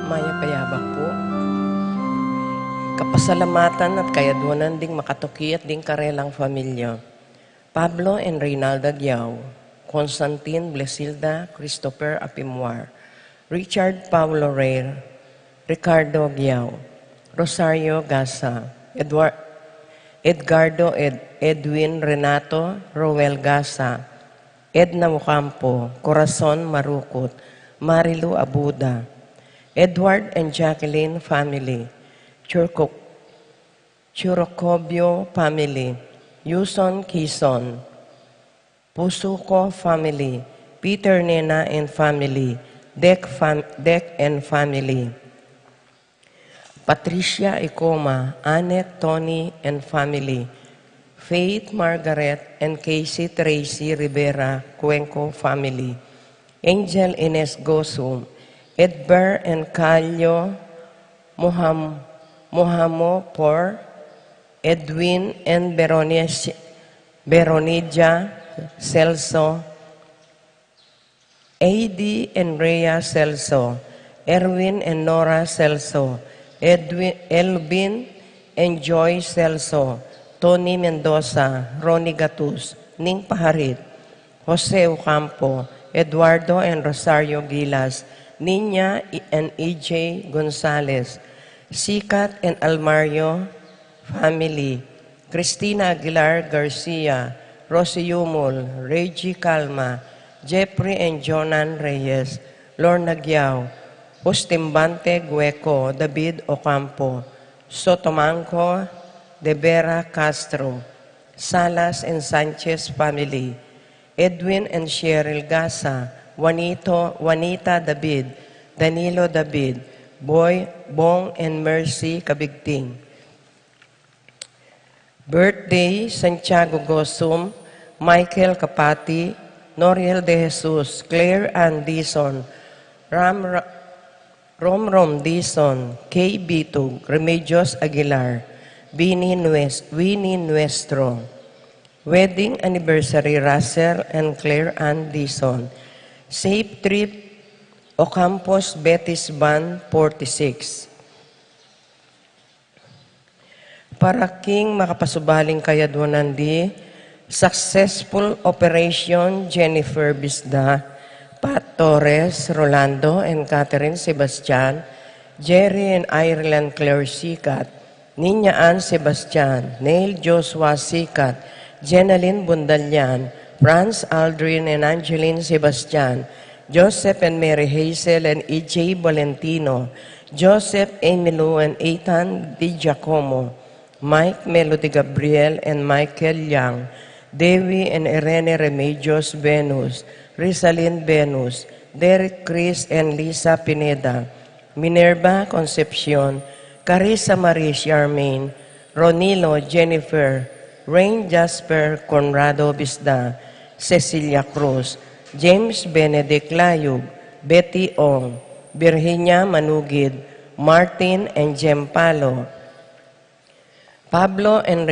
Maya Payabak po. Kapasalamatan at kayaduanan ding makatuki at ding karelang pamilya. Pablo and Reynalda Gyao, Constantine Blesilda Christopher Apimwar, Richard Paulo Reyr, Ricardo Gyao, Rosario Gasa, Edgardo Edwin Renato Roel Gasa, Edna Ocampo, Corazon Marukot, Marilu Abuda, Edward and Jacqueline family, Churocobio family, Yuson Quezon, Pusuco family, Peter Nena and family, Dec and family, Patricia Icoma, Annette Tony and family, Faith Margaret and Casey Tracy Rivera Cuenco family, Angel Ines Gosum, Edber and Calio Mohamo Por, Edwin and Veronija Celso, A.D. and Rhea Celso, Erwin and Nora Celso, Elvin and Joy Celso, Tony Mendoza, Ronnie Gatus, Ning Paharit, Jose Ocampo, Eduardo and Rosario Gilas, Nina and E.J. Gonzalez, Sikat and Almario family, Cristina Aguilar Garcia, Rosie Yumul, Reggie Calma, Jeffrey and Jonan Reyes, Lorna Gyao, Ustimbante Gueco, David Ocampo, Sotomanco, De Vera Castro, Salas and Sanchez family, Edwin and Cheryl Gasa, Juanita David, Danilo David, Bong and Mercy Kabigting. Birthday, Santiago Gosum, Michael Kapati, Noriel De Jesus, Claire Ann Dison, Rom Dison, Kay Bitug, Remedios Aguilar, Winnie Nuestro. Wedding anniversary, Russell and Claire Ann Dison. Safe trip, Ocampos Betis Ban 46. Para king makapasubaling kayaduanan di, successful operation Jennifer Bisda, Pat Torres, Rolando and Catherine Sebastian, Jerry and Ireland Claire Sikat, Nina Ann Sebastian, Neil Joshua Sikat, Jenaline Bundalian, Franz Aldrin and Angeline Sebastian, Joseph and Mary Hazel and E.J. Valentino, Joseph Emilio and Ethan Di Giacomo, Mike Melody Gabriel and Michael Yang, Dewi and Irene Remedios Venus, Rizalyn Venus, Derek Chris and Lisa Pineda, Minerva Concepcion, Carissa Marie Charmaine, Ronilo Jennifer, Rain Jasper Conrado Bisda, Cecilia Cruz, James Benedict Layug, Betty Ong, Virginia Manugid, Martin and Jem Palo, Pablo and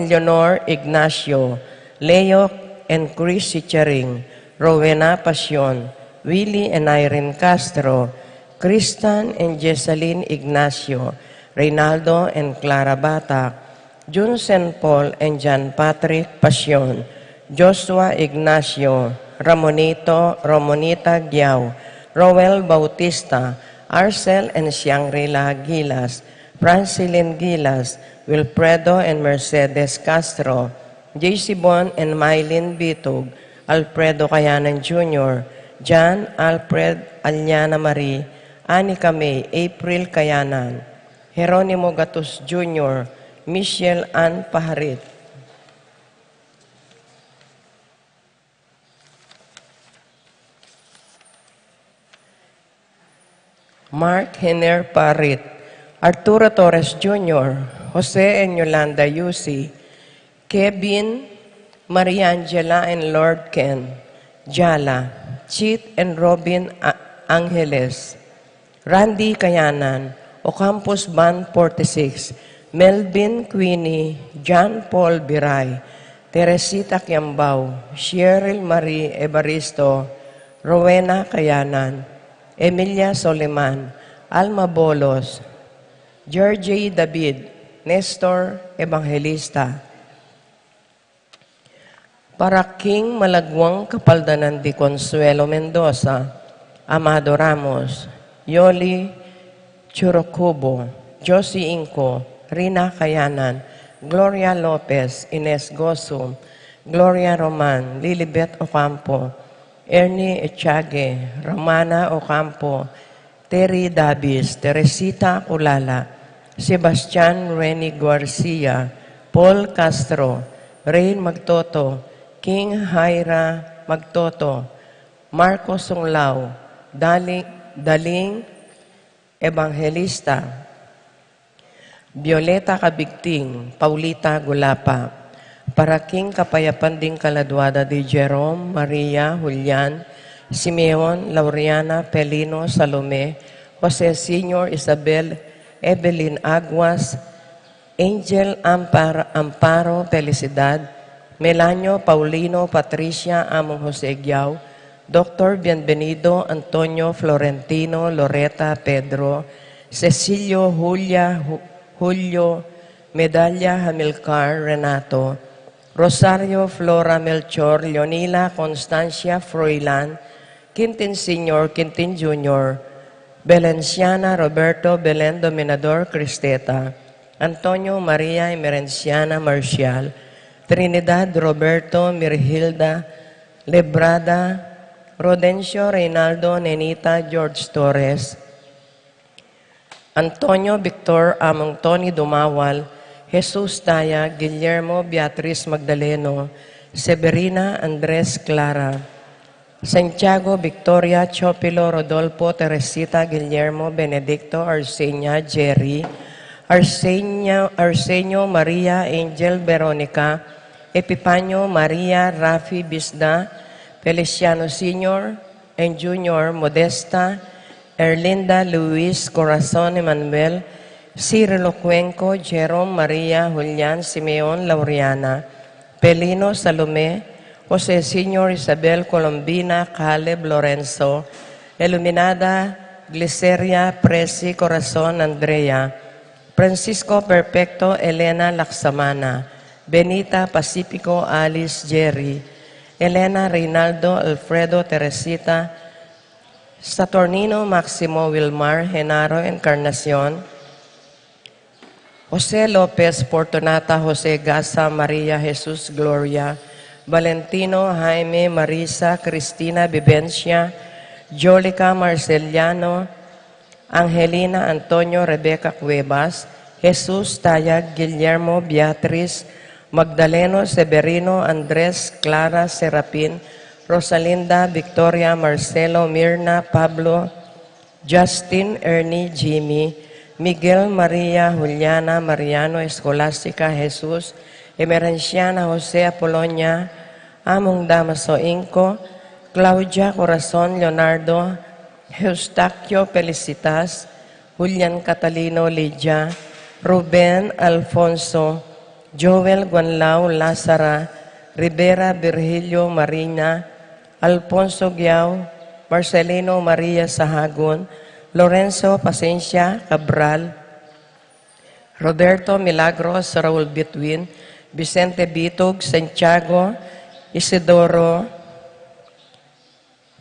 Leonor Ignacio, Leo and Chris Chicharing, Rowena Pasion, Willie and Irene Castro, Kristan and Jessalyn Ignacio, Reynaldo and Clara Batak, Jun St. Paul and John Patrick Pasion, Joshua Ignacio, Ramonita Gyao, Roel Bautista, Arcel and Shangri-La Gilas, Francilyn Gilas, Wilfredo and Mercedes Castro, J.C. Bon and Mylene Bitug, Alfredo Cayanan Jr., John Alfred Aliana Marie, Anika May, April Cayanan, Jeronimo Gatus Jr., Michelle Ann Paharit. Mark Henner Parit, Arturo Torres Jr., Jose and Yolanda Yusi, Kevin, Mariangela and Lord Ken, Jala, Chit and Robin Angeles, Randy Cayanan, Ocampos Ban 46, Melvin Queenie, John Paul Biray, Teresita Kiambao, Cheryl Marie Evaristo, Rowena Cayanan, Emilia Soleman, Alma Bolos, Georgie David, Nestor Evangelista, para King Malagwang Kapaldanan di Consuelo Mendoza, Amado Ramos, Yoli Churocubo, Josie Inco, Rina Kayanan, Gloria Lopez, Ines Gosum, Gloria Roman, Lilibet Ocampo, Ernie Echage, Romana Ocampo, Terry Davis, Teresita Culala, Sebastian Reni Garcia, Paul Castro, Rain Magtoto, King Jaira Magtoto, Marco Sunglao, Daling Evangelista, Violeta Kabigting, Paulita Gulapa, para King Kapayapan ding Kaladwada di Jerome, Maria, Julian, Simeon, Laureana, Pelino, Salome, Jose Senior, Isabel, Evelyn Aguas, Angel Amparo, Felicidad, Melanio, Paulino, Patricia, Among Jose Giao, Dr. Bienvenido, Antonio, Florentino, Loreta, Pedro, Cecilio, Julio, Medalla, Hamilcar, Renato, Rosario, Flora, Melchor, Leonila, Constancia, Froilan, Quintin Sr., Quintin Jr., Belenciana, Roberto, Belen, Dominador, Cristeta, Antonio, Maria, Emerenciana, Marcial, Trinidad, Roberto, Mirhilda, Lebrada, Rodencio, Reynaldo, Nenita, George Torres, Antonio, Victor, Among Tony Dumawal, Jesus Taya, Guillermo, Beatriz Magdaleno, Severina, Andres Clara, Santiago, Victoria, Chopilo, Rodolfo, Teresita, Guillermo, Benedicto, Arsenia, Jerry, Arsenio, Maria, Angel, Veronica, Epipanyo, Maria, Rafi, Bisda, Feliciano Sr. and Junior, Modesta, Erlinda, Luis, Corazon, Emmanuel, Cirilo Cuenco, Jerome, Maria, Julian, Simeon, Laureana, Pelino, Salome, Jose Sr., Isabel, Colombina, Caleb, Lorenzo, Iluminada, Gliceria, Presi, Corazon, Andrea, Francisco Perfecto, Elena Laksamana, Benita, Pacifico, Alice, Jerry, Elena, Reynaldo, Alfredo, Teresita, Saturnino, Maximo, Wilmar, Genaro, Encarnacion, Jose Lopez, Fortunata, Jose Gasa, Maria, Jesus, Gloria, Valentino, Jaime, Marisa, Cristina, Vivencia, Jolica, Marceliano, Angelina, Antonio, Rebecca Cuevas, Jesus, Tayag, Guillermo, Beatriz, Magdaleno, Severino, Andres, Clara, Serapin, Rosalinda, Victoria, Marcelo, Mirna, Pablo, Justin, Ernie, Jimmy, Miguel, Maria, Juliana, Mariano, Escolástica, Jesus, Emerenciana, Jose Apolonia, Among Damaso Inco, Claudia, Corazon, Leonardo, Eustaquio, Felicitas, Julian Catalino, Lydia, Ruben, Alfonso, Joel, Guanlao, Lazara, Rivera, Virgilio, Marina, Alfonso Giao, Marcelino, Maria Sahagun, Lorenzo Pasencia, Cabral, Roberto Milagros, Raul Bitwin, Vicente Bitog, Santiago, Isidoro,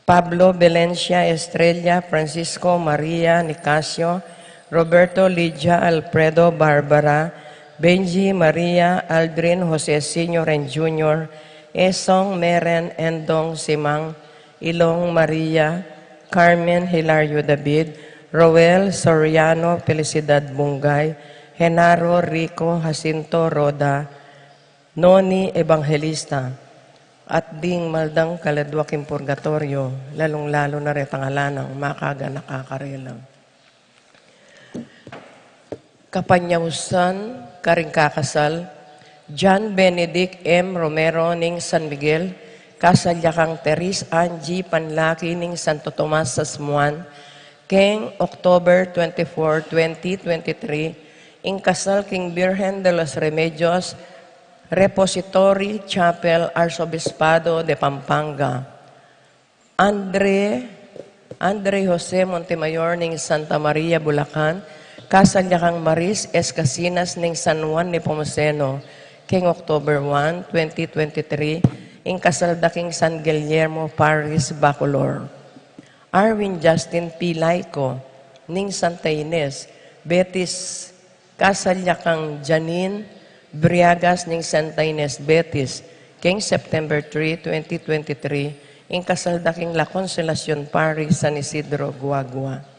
Pablo Valencia, Estrella, Francisco, Maria, Nicasio, Roberto, Lydia, Alfredo, Barbara, Benji, Maria, Aldrin, Jose Sr. and Jr., Esong, Meren, Endong, Simang, Ilong, Maria, Carmen, Hilario David, Roel, Soriano, Felicidad Bungay, Genaro, Rico, Jacinto, Roda, Noni, Evangelista, at ding maldang kaladwaking purgatorio, lalong-lalo na retangalanang makaga nakakarelang. Kapanyawsan, karing kakasal, John Benedict M. Romero ning San Miguel, kasalyakang Teres Angie Panlaki ning Santo Tomas sa Smuan, keng October 24, 2023, ing kasal king Virgen de los Remedios, Repository Chapel, Arzobispado de Pampanga. Andre Andre Jose Montemayor ning Santa Maria, Bulacan, Kasalyakang Maris Escasinas ning San Juan Nepomuceno, king October 1, 2023, ing Kasaldaking San Guillermo, Paris, Bacolor. Arwin Justin P. Laico, ning Santa Ines, Betis, Kasalyakang Janine, Briagas ning Santa Ines, Betis, king September 3, 2023, ing Kasaldaking La Consolacion, Paris, San Isidro, Guagua.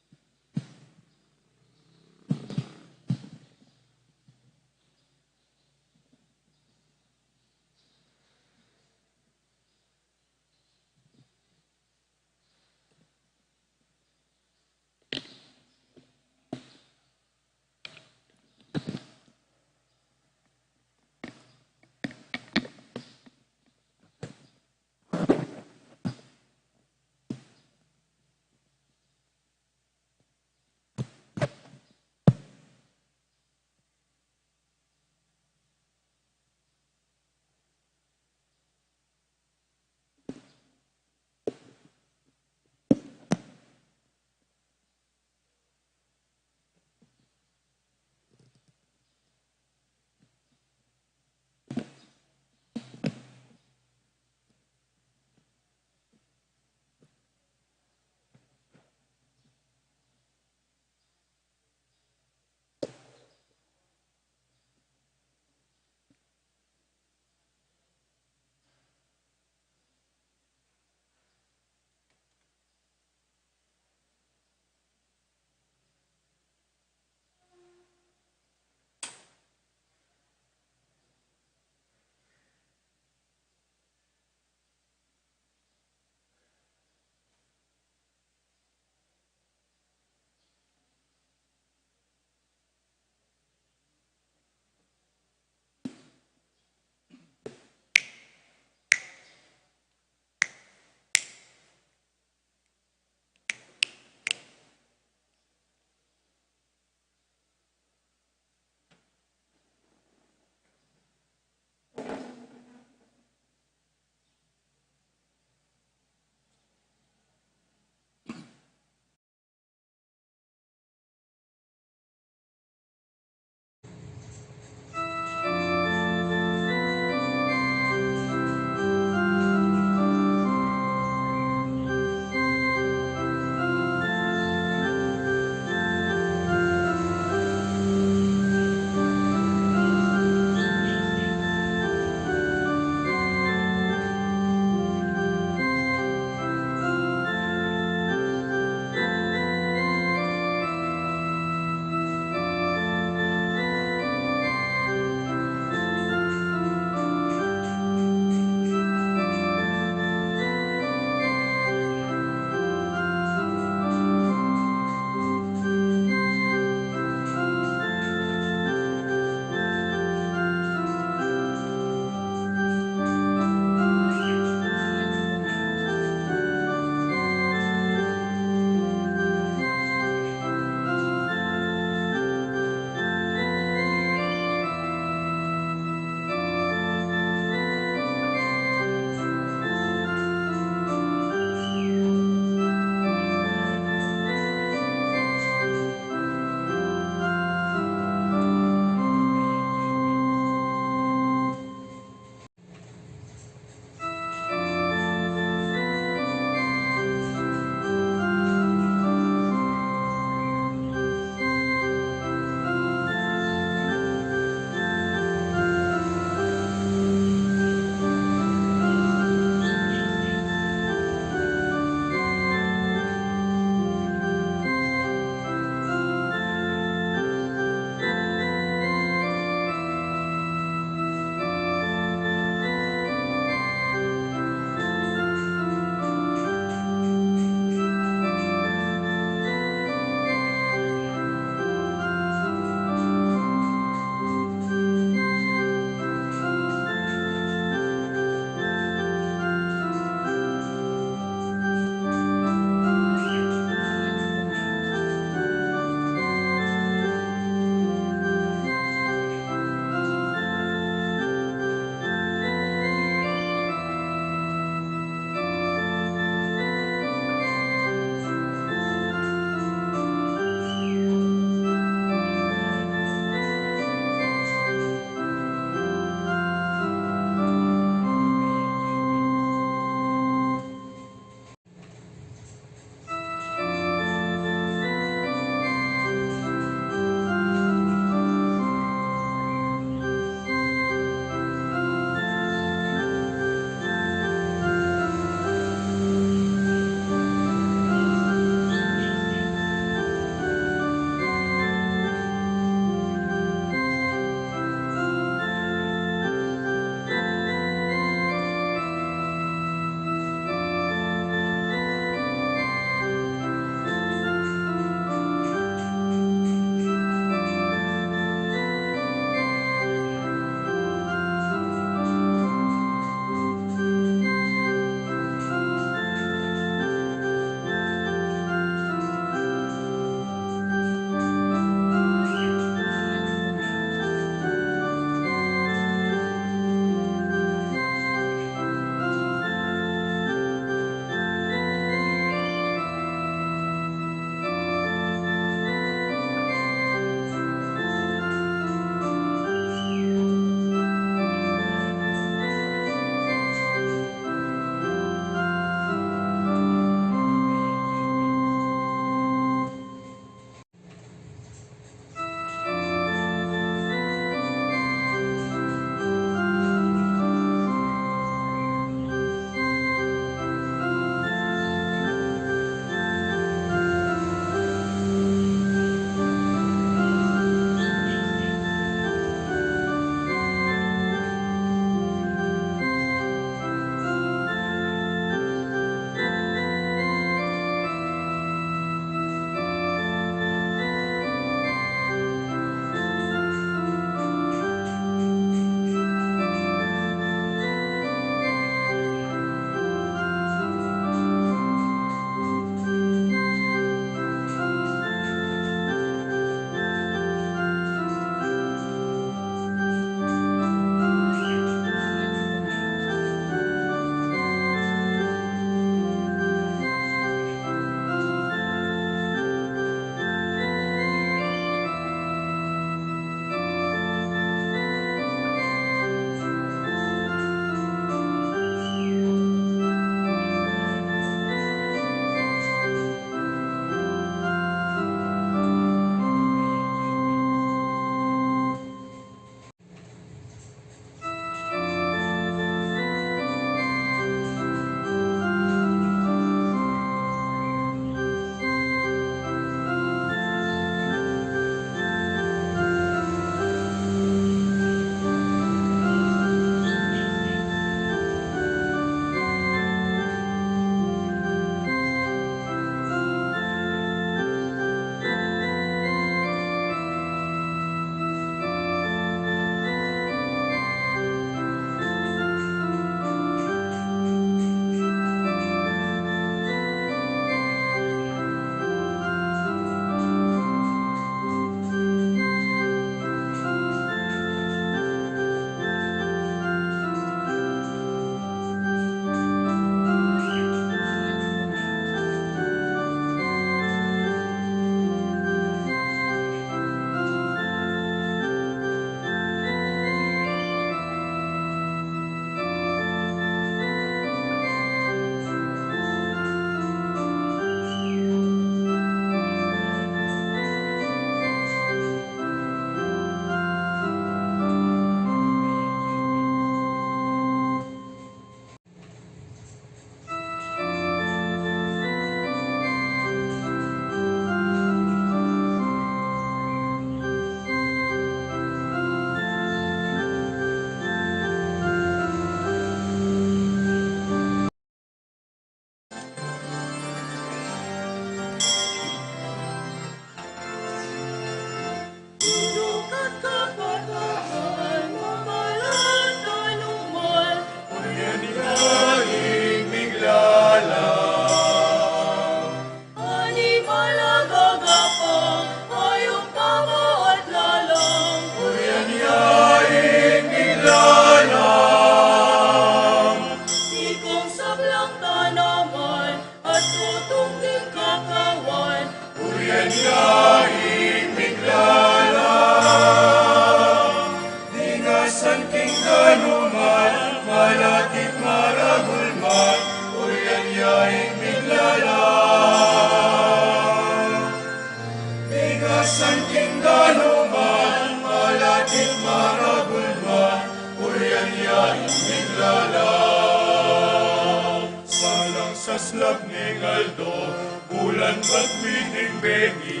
Salang saslab ni Aldo, bulan ba't bining bengi,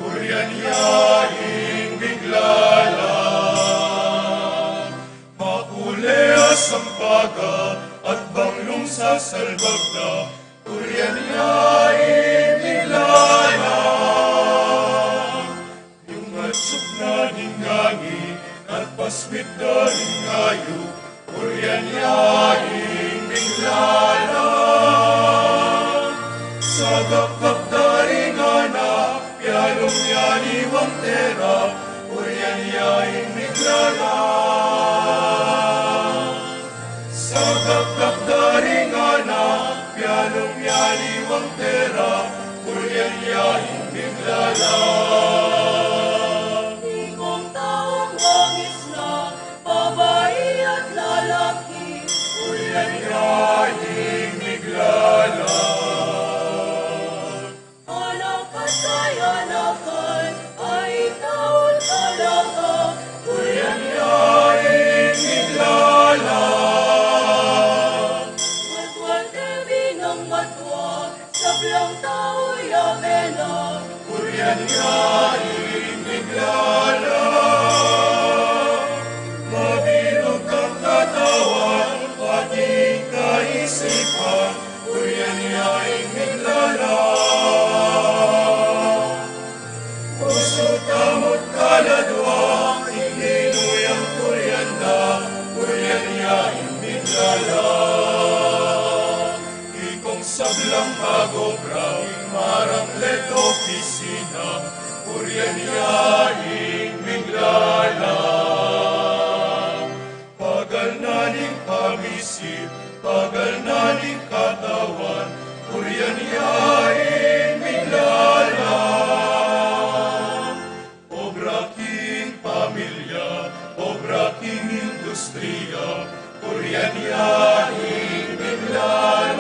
kuryan yaing biglalang. Makulea sampaga at banglong sa salbag na, kuryan yaing biglalang. Yung atsok na ningangi at paswit na ningayo, kuryan yaing biglalang. Sagap-gap daring anak, yalong yaniwang tera, kuryan yaing biglalang. Sagap-gap daring anak, yalong yaniwang tera, kuryan yaing biglalang. Ikong taong langis na, babae at lalaki, Kuryan yaing biglalang. anak at kayanakan, ay taon talaga, Kuryan yaing biglalang. Watwat-ebi ng matwa, sablang tao yabela, Kuryan yaing biglalang. Mabilog ang katawan, pati kaisipan, kuryan yaing biglalang. Puso tamot kaladwa, inuy ang kuryan na, kuryan yaing biglalang. Ikong sablang magobra, marang leto pisina, kuryan yaing biglalang. Pagal naning pamisip, pagal naning katawan, kuryan yaing biglalang. Obra king pamilya, obra king industriya, kuryan yaing biglalang.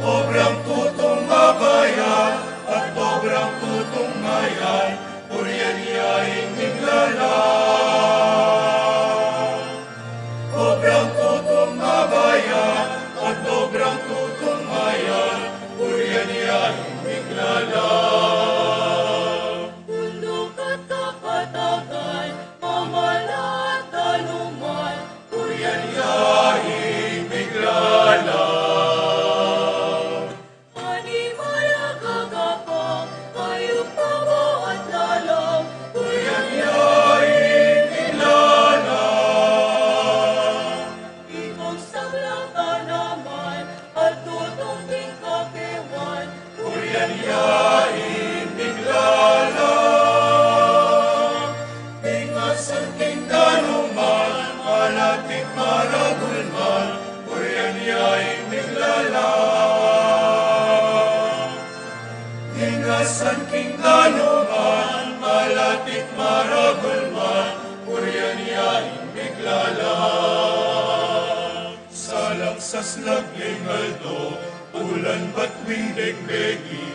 Obrang tutong mabayan at obrang tutong mayan, kuryan yaing biglalang. Obrang tutong mabayan at obrang tutong mayan, kuryan yaing biglalang. bundok at kapatagan, mamala at taluman, Kuryan yaing biglalang. animal at kagapang, hayop tabo at lalang, Kuryan yaing biglalang. ikong sablang tanaman, at tutong tingkakewan, Kuryan yaing biglalang. Ingasan king danuman, malatik maragulman, kuryan yaing biglalang. Ingasan king danuman, malatik maragulman, kuryan yaing biglalang. Salang saslag lingaldo, ulan batwing degbegi,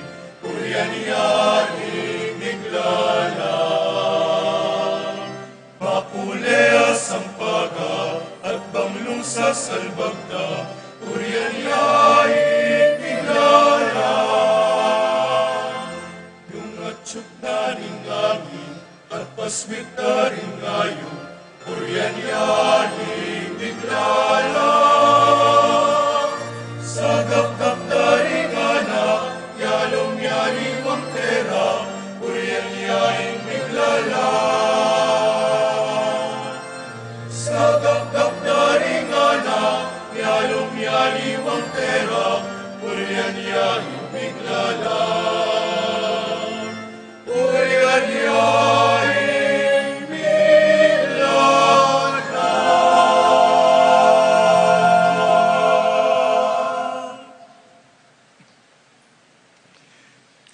kuryan yaing biglalang. Makulea sampaga at banglong sa salbagda, kuryan yaing biglalang. Yung atsyok na ningangin at paswit na rin ngayo, kuryan yaing biglalang. Sagap-gap na rin anak, yalong yaniwang tera, kuryan yaing biglalang. Sagap-gap na rin anak, yalong yaniwang tera, kuryan yaing biglalang. Kuryan yaing biglalang.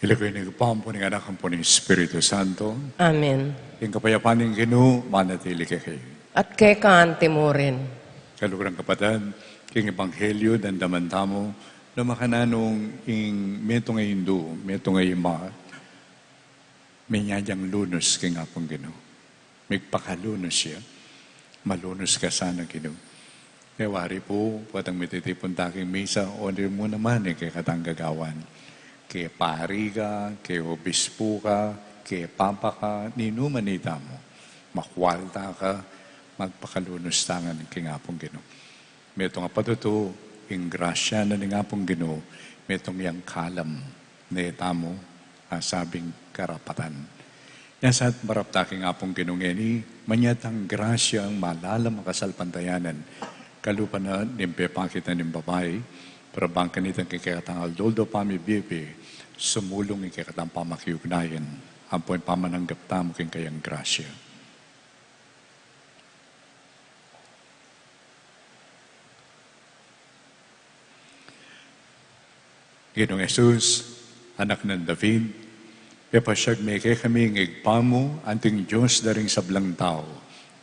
Ilagay ni Pampo ng anak ang po ng Espiritu Santo. Amen. Yung kapayapaan ng Ginoo, manatili kay kayo. At kay kaante mo rin. Kalukurang kapatid, king Ebanghelyo, dandaman tamo, na makananong ing meto nga Hindu, meto nga ima, may nyayang lunos kay nga pong Ginoo. May pakalunos siya. Malunos ka sana, Ginoo. Kaya wari po, patang mititipon taking misa, order mo naman kay katang gagawan. Kay pari ka, kay obispo ka, kay papa ka, ninumanita mo. Makwalta ka, magpakalunos tangan kay ngapong Ginoo. Meto nga patuto, yung grasya na ni ngapong Ginoo, metong yang kalam na itamo, sabing karapatan. Nasa maraptaking ngapong Ginoo ngeni, manyatang grasya ang malalam makasalpantayanan, kalupa na nimpe pakita ng babae, para bang kanitang kikatang aldoldo pamibebe, sumulong ikikatang pamakiugnayan, ang po'y pamananggap tamo king kayang grasya. Ginoong Jesus, anak ng David, pepasyag may kami ngigpamo, anting Diyos daring sablang tao,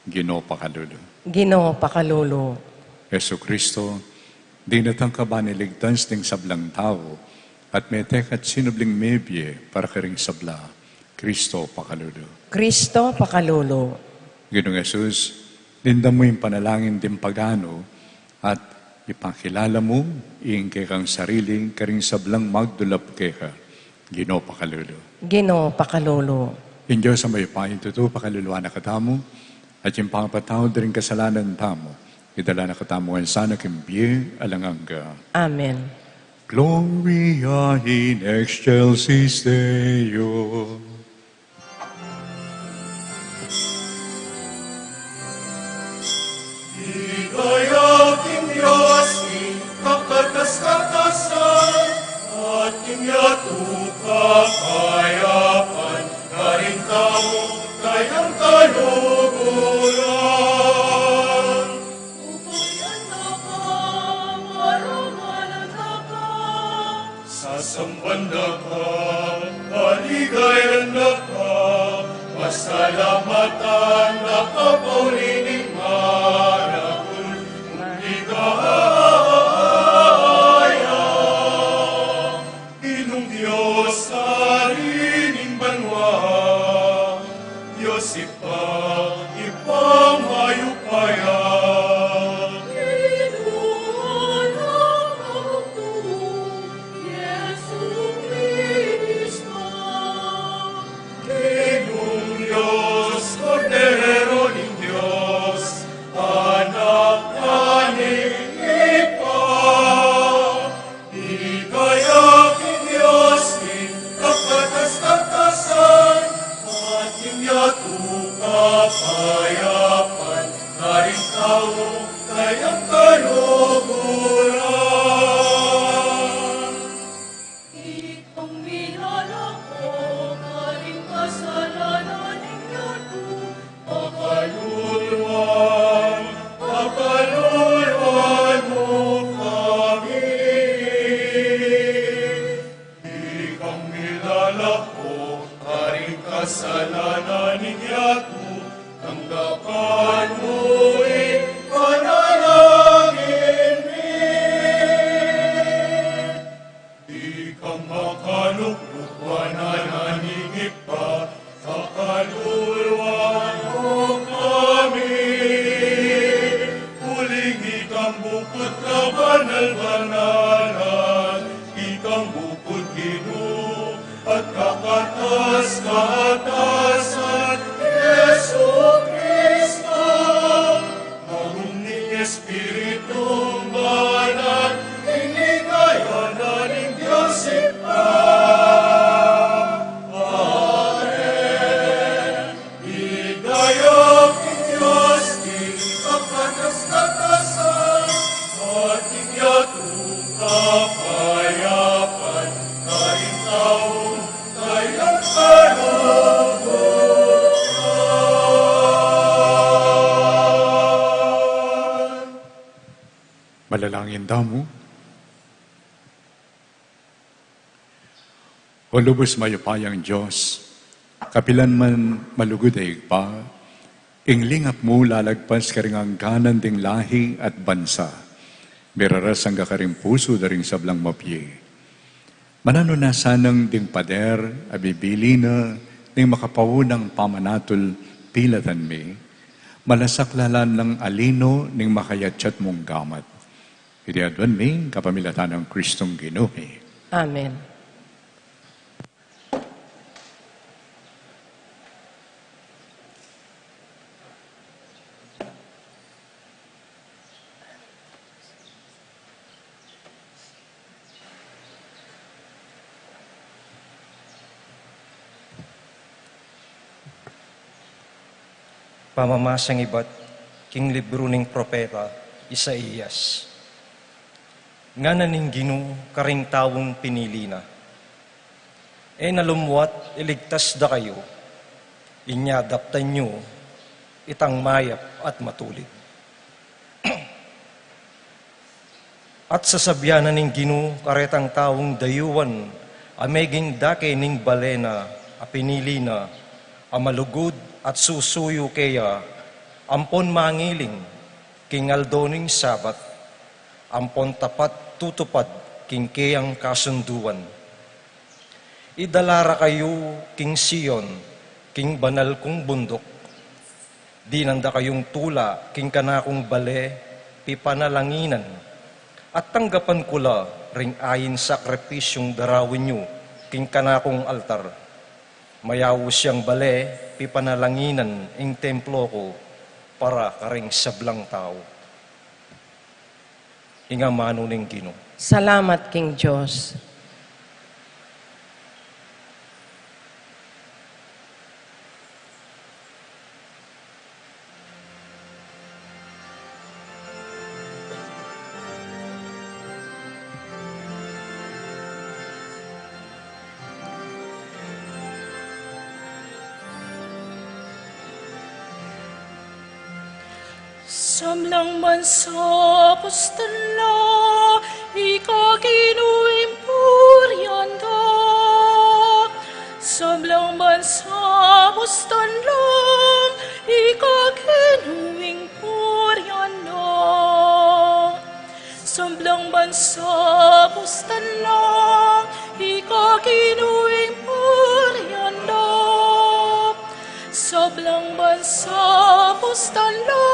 Ginoo pakalulo. Ginoo pakalolo. Yesu Kristo, di natang ka ba niligtas ng sablang tao, at may tekat sinubling mebye para karing sabla, Kristo pakalulo. Kristo pakalolo. Ginoong Jesus, dinda mo yung panalangin din pagano, at ipakilala mo, ing kang sariling karing sablang magdulap keka, Ginoo pakalulo. Ginoo pakalolo. In Diyos ang may pahin tuto, pakaluluwa na katamo, at yung pangapatao din kasalanan tamo, idala na katamo ang sana kimbiye alanganga. Amen. Gloria in excelsis Deo. Igayaking Diyos, ikapatas-katasan, at inyatu kakayapan, karing tao, kayang kaluguran. Upayan na ka, marangalan na ka. Sasamban na ka, paligayan na ka, pasalamatan na kapaulining maragul, ligaya. Inong Diyos sa rining banwa, Diyos ipangayupayan. Kinuhan ang hukbo, Yesu Cristo. Inong Diyos, Cordero ng Diyos, anak kaning ipa. Igayaking Diyos, ikapatas-katasan, at inyatu kapayapan, karing tao, kayang kaluguran. Itong minala ko, karing kasalanan ninyo, Pakaluluan, pakaluluan mo kami. Ikang nilalako, karing kasalanan ninyato, tanggapan mo'y panalangin mi. Ikang makaluklup, panananingip pa, kakaluluan mo kami. Huling ikang bukod ka banal-banalan, ikang bukod Ginoo, at kakatas-katasan, Yesu Cristo. Maruming Espiritong Banal, inigayan na ng Diyos ipa. Igayaking Diyos, ikapatas-katasan, at inyatong kapayapan, karing taong kayang kaluguran. Malalangin daw mo. O lubos mayupayang Diyos, kapilan man malugod ay igpa, inglingap mo lalagpas karing ganan ding lahi at bansa, biraras ang kakaring puso daring sablang mapye. Manano na sanang ding pader, abibili na, ding makapawunang pamanatol pilatan mi, malasaklalan ng alino ning makayatsat mong gamat. Iti adwan mi, kapamilatan ng Kristong Ginoo. Amen. Pamamasang iba't king libro ning propeta Isaías. Nga naning Ginoo karing tawong pinili na. Nalumwat iligtas da kayo, inyadaptan nyo, itang mayap at matulid. At sasabyanan ning Ginoo karetang tawong dayuwan, ameging dake ning balena, a pinili na, amalugod at susuyo kaya, ampon mangiling, king aldoning sabat, ampon tapat tutupad, king kayang kasunduan. Idalara kayo, king Sion, king banal kong bundok, di nanda kayong tula, king kanakong bale, pipanalanginan, at tanggapan kula, ring ayin sakripisyong darawin nyo, king kanakong altar. Mayaw siyang bale, pipanalanginan, ing templo ko, para karing sablang tao. Ingamano ning Ginoo. Salamat, King Diyos. Samlang man sa pustala, ikaginuing puryanda. Samlang man sa pustala, ikaginuing puryanda. Samlang man sa pustala, ikaginuing puryanda. Sablang bansa pustala,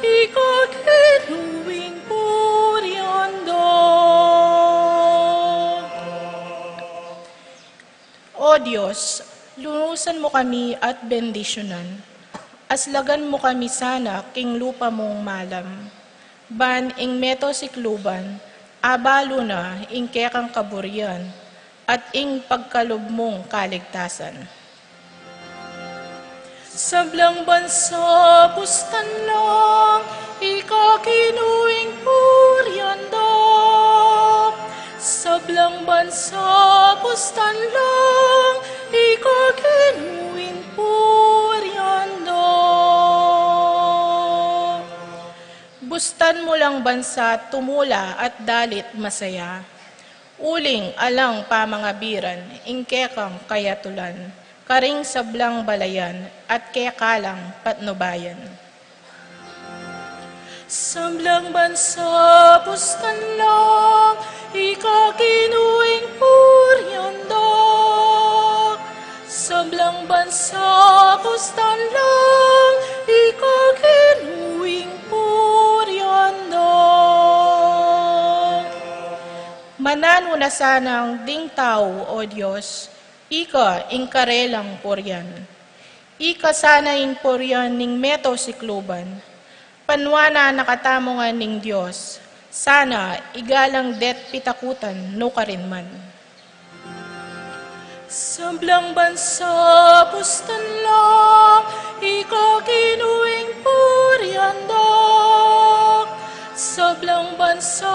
ikaginuing puryanda. O Diyos, lunusan mo kami at bendisyonan. Aslagan mo kami sana king lupa mong malam. Ban ing meto sikluban, abalo na ing kekang kaburyan, at ing pagkalob mong kaligtasan. Sablang bansa pustan lang, ikaginuing puryanda. Sablang bansa pustan lang, ikaginuing puryanda. Bustan mo lang bansa, tumula at dalit masaya. Uling alang pamangabiran, ingkekang kayatulan. Karing sablang balayan at kekalang patnubayan. Sablang bansa pustan lang, ikaginuing puryanda. Sablang bansa pustan lang, ikaginuing puryanda. Manano na sanang ding tao, O Diyos, ika ing karelang poryan. Ika sana ing poryan ning meto sikluban. Panwana nakatamongan ning Diyos. Sana igalang det pitakutan no karinman. Sablang bansa pustan lang, ikaginuing puryanda. Sablang bansa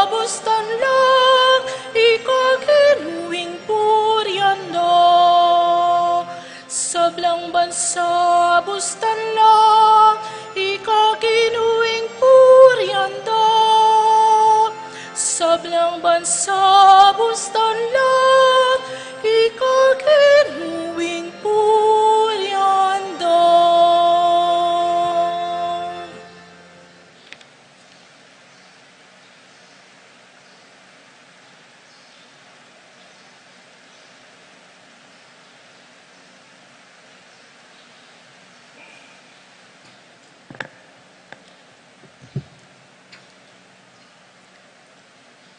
pustan lang, ikaginuing puryanda. Sablang bansa pustan lang, ikaginuing puryanda. Sablang bansa pustan lang, ikaginuing puryanda.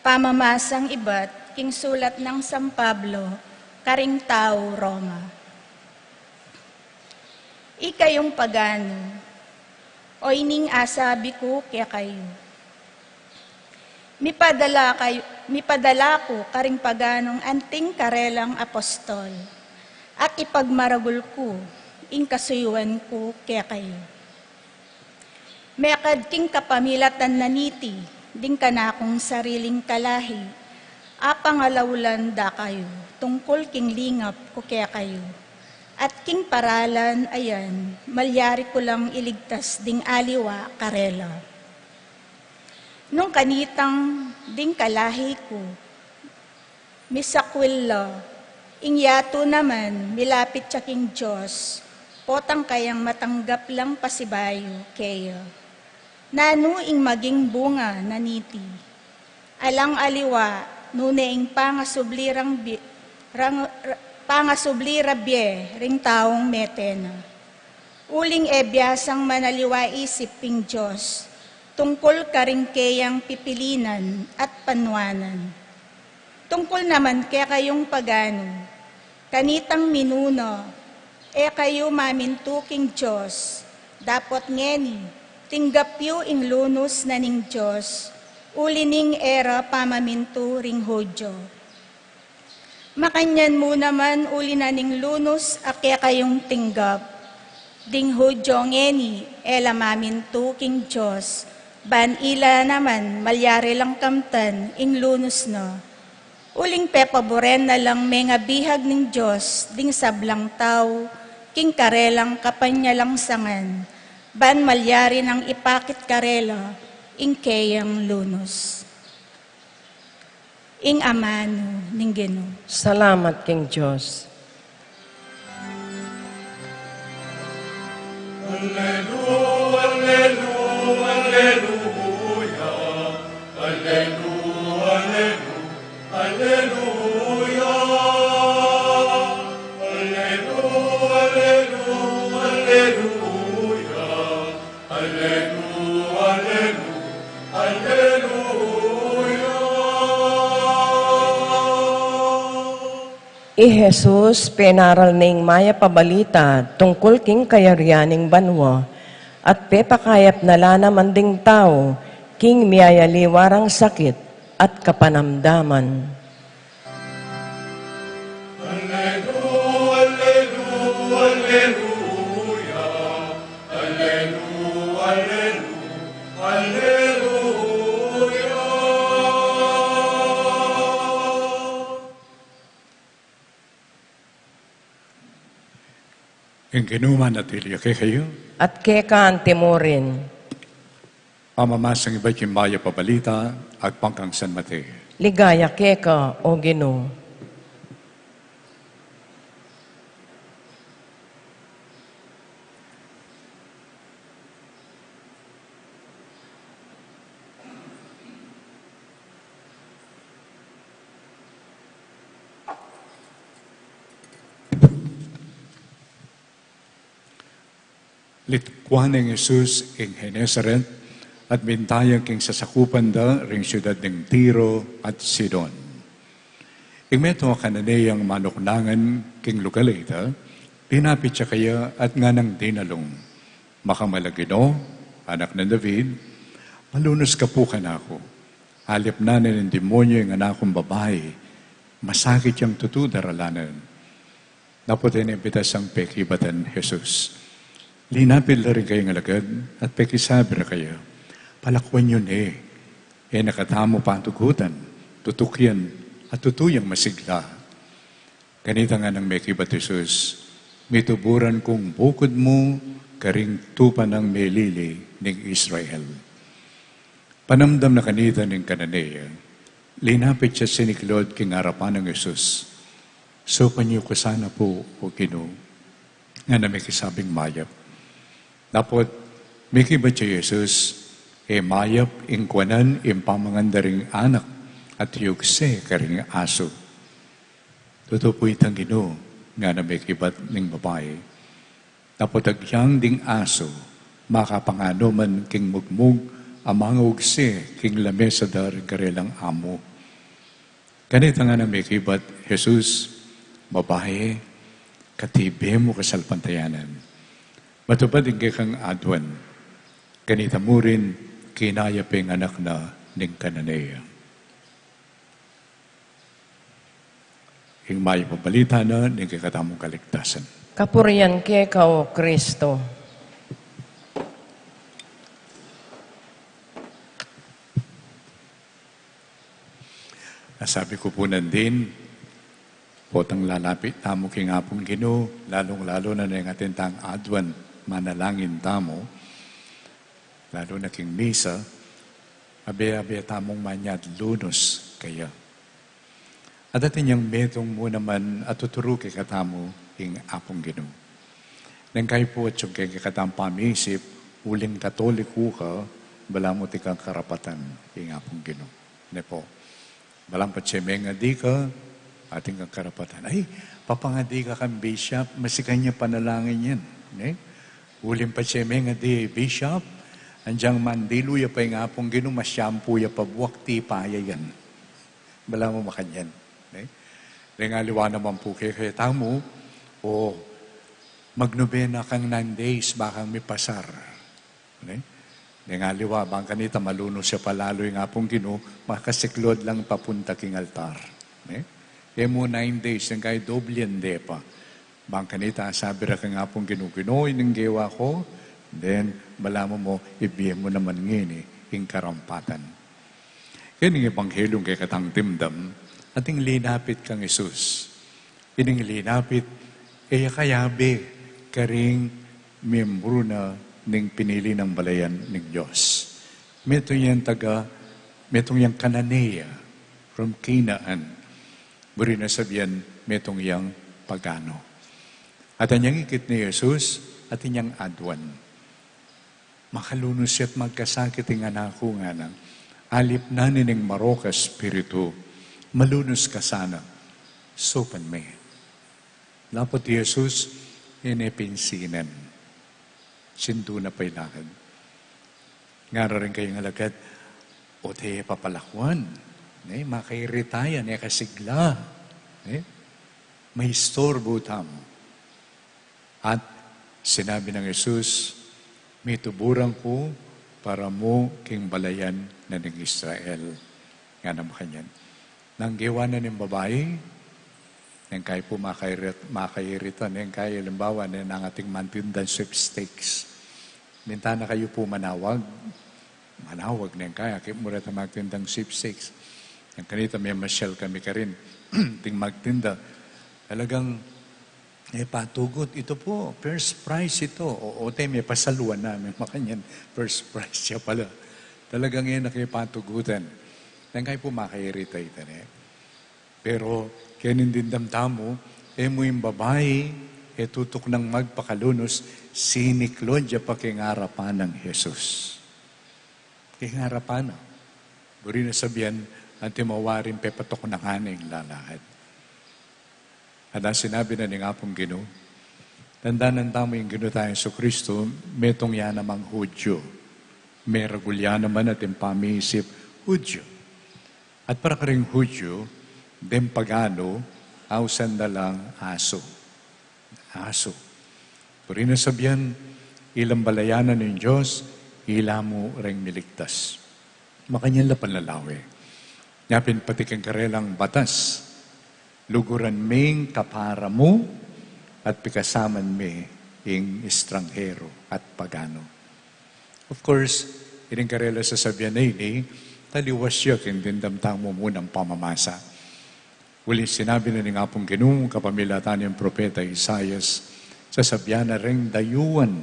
Pamamasang iba't king sulat ng San Pablo, karing tao Roma. Ikayong pagano, o ining asabi ko kaya kayo. Mipadala ko karing paganong anting karelang apostol, at ipagmaragul ko, ing kasuyuan ko kaya kayo. Meakad king kapamilatan naniti, ding kanakong sariling kalahi, apangalawlan da kayo, tungkol king lingap ko kaya kayo. At king paralan, ayan, malyari ko lang iligtas ding aliwa karela. Nung kanitang ding kalahi ko, misakwilla, ingyato naman, milapit siya king Diyos, potang kayang matanggap lang pasibayo, kaya. Nano ing maging bunga naniti, alang aliwa, nuneing pangasubli rabye, ring taong metena. Uling ebyasang manaliwa isip ping Diyos, tungkol karing kayang pipilinan at panwanan. Tungkol naman kaya kayong pagano, kanitang minuno, kayo mamintuking Diyos, dapat ngeni, tinggapyo ing lunos na ning Diyos, ulining era pamaminto ring Hodyo. Makanyan mo naman uli na ning lunos akya kayong tinggap. Ding Hodyo ngeni, maminto king Diyos, ban ila naman malyari lang kamtan ing lunos no. Uling pepaboren na lang mga bihag ning Diyos, ding sablang tao, king karelang kapanya lang sangan, ban malyari ng ipakit karela, ing kayang lunos. Ing amano ning Ginoo. Salamat king Diyos. Alleluia, alleluia, alleluia, alleluia, alleluia, alleluia, alleluia, alleluia, alleluia, alleluia. I Jesus, penaral ning maya pabalita tungkol king kayaryaning banwa, at pepakayap nala naman ding tao, king miyayaliwarang sakit at kapanamdaman. Alleluia, alleluia, alleluia, alleluia, alleluia, alleluia. Ang kinuman at iliyake kayo, At kekaan timorin, pamamasang iba't yung maya pabalita at pangkang San Mateo. ligaya keka o Ginoo. Litkuan ng Jesus ing Genesaret at bintayang king sasakupan da ring siyudad ng Tiro at Sidon. Ing meto kananayang manuknangan king lugalita, pinapit siya kaya at nga nang dinalong. Makamalagino, anak ng David, malunos ka po ka na ako. Halip na ng demonyo yung anak kong babae, masakit yung tutudaralanan. Naputin impitas ang pekibatan Jesus. Linapil na rin kayong alagad at pekisabi na kayo. Palakwan yun nakatamo pa ang tugutan, tutukyan at tutuyang masigla. Ganita nga ng mekibat Jesus, mituburan kong bukod mo, karing tupan ng melili ng Israel. Panamdam na kanita ng Kananea, linapit siya siniklod king harapan ng Jesus. So panyo ko sana po, o Ginoo, nga na may kisabing mayap. Dapat, may kiba siya Jesus, mayap, ingkwanan, impamangandaring anak, at yugse karing aso. Totoo po itang Ginoo, nga na may kibat ng babae. Dapat agyang ding aso, makapangano man king mugmug, ang mga ugse, king lamesa daring karelang amo. Kanita nga na may kibat, Jesus, babae, katibe mo kasalpantayanan. Matupad din kang adwan. Kanita mo rin, kinaya peng anak na ning kananea. Ing may pabalita na ning kakatamong kaligtasan. Kapurian ke kao, Kristo. Nasabi ko po nandin, potang lalapit tamo king apong Ginoo, lalong-lalo na ng atentang adwan, manalangin tamo, lalo na king misa, abe-abe tamong manyad lunos kaya. At atin niyang metong mo naman at tuturo kay katamo king apong Ginoo. Nang kayo po at yung kay katang pamisip, uling katoliko ka, bala mo tikang karapatan king apong Ginoo. Ne po. Balang patseme nga di ka, ating kang karapatan. Ay, papangadi ka kang bishop, masikan niya panalangin yan. Ne? Uling patseme nga di, bishop, anjang mandilo ya pa yung apong Ginoo, masyampo ya pa buwak, tipaya yan. Bala mo makanyan. Ne? Ngaliwa naman po kaya tamo, o magnobena kang 9 days, bakang may pasar. Ne? Ngaliwa, bang kanita maluno siya palalo yung apong Ginoo, makasiklod lang papunta king altar. E mo 9 days, yung kay doblende pa. Bang kanita, sabi ra kang apong Ginoo, Ginoo, inanggewa ko, then, malamo mo, ibigay mo naman ngini, yung karampatan. Yan yung ebanghelyong kay katang timdam, ating linapit kang Isus. Ining linapit, kayabe, karing miyembro na ning pinili ng balayan ng Diyos. Metong yang Kananea from Canaan. Buri na sabihan, metong yang pagano. At anyang ikit ni Jesus, at inyang adwan. Makalunos siya't magkasakit ang anak ko nga nang alip na nining maroka spiritu, malunos ka sana, sopan me. Lapot Jesus, inepinsinan. Sinto na pa'y lakad. Ngara rin kayong alagad, o tayo papalakwan. Makairitayan, kasigla. May istorbo tamo. At sinabi ng Jesus, may tuburan ko para mo king balayan na ng Israel. Nga naman kanyan. Nang gawa na ng babae, nang kaya po makairita, nang kaya limbawa na ng ating mantindan sweepstakes. Minta na kayo po manawag nang kaya, kaya mura ta magtindang sweepstakes. Ang kanita may masyal kami ka rin, ting magtinda. Talagang, patugot, ito po, first prize ito. O may pasaluan namin, makanyan, first prize siya pala. Talagang yan nakipatugutan. Nang kaya po makairita ito. Pero, kaya nindindamtam mo, mo yung babae, tutok ng magpakalunos, siniklod ya pa kingarapan ng Jesus. Kingarapan na. Buri na sabihan, ang timawarin pepatok ng haning lalakad. At ang sinabi na ni Apong Ginoo, tandaan tamo yung Ginoo tayong sa Kristo, metong yan namang Hudyo. May ragulya naman at yung pamisip, Hudyo. At para ka rin Hudyo, dem pagano, ausan na lang aso. Aso. Puri na sabihan, ilang balayanan ng Diyos, ila mo ring niligtas. Makanyan la panlalawi. Yapin pati kang karelang batas. Luguran ming kapara mo at pikasaman me ing estranghero at pagano. Of course, ining karela sa sabihan na ini, taliwas siya kindindamtang mo munang pamamasa. Uli sinabi na ni Apong Ginoo, kapamilatan ng propeta Isaias, sasabihan na ring dayuan,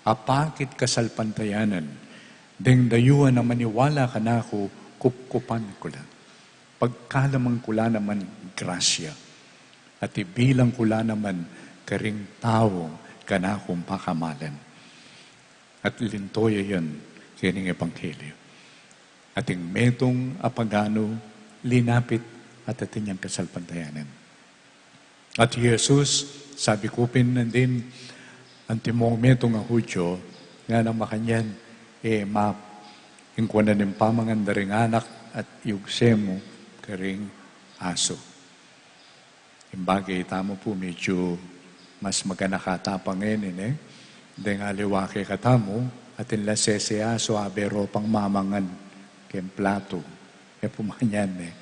apakit kasalpantayanan, ding dayuan na maniwala ka na ako, kupkupan ko lang. Pagkalamang kula naman grasya, at ibilang kula naman karing tao ka na akong pakamalan. At lintoya yun, kining ebanghelyo. Ating metong apagano, linapit at ating niyang kasalpantayanan. At Jesus, sabi ko din, ang timomento nga Hudyo, nga nang makanyan, ingkwa na ng pamangandaring anak at yugsemo, karing aso. Imbagay, tamo po, medyo mas maganakatapang ngayon, eh. Dahil nga liwake katamo, at inla sese aso, abero pang mamangan, ken plato. Pumanyan, eh.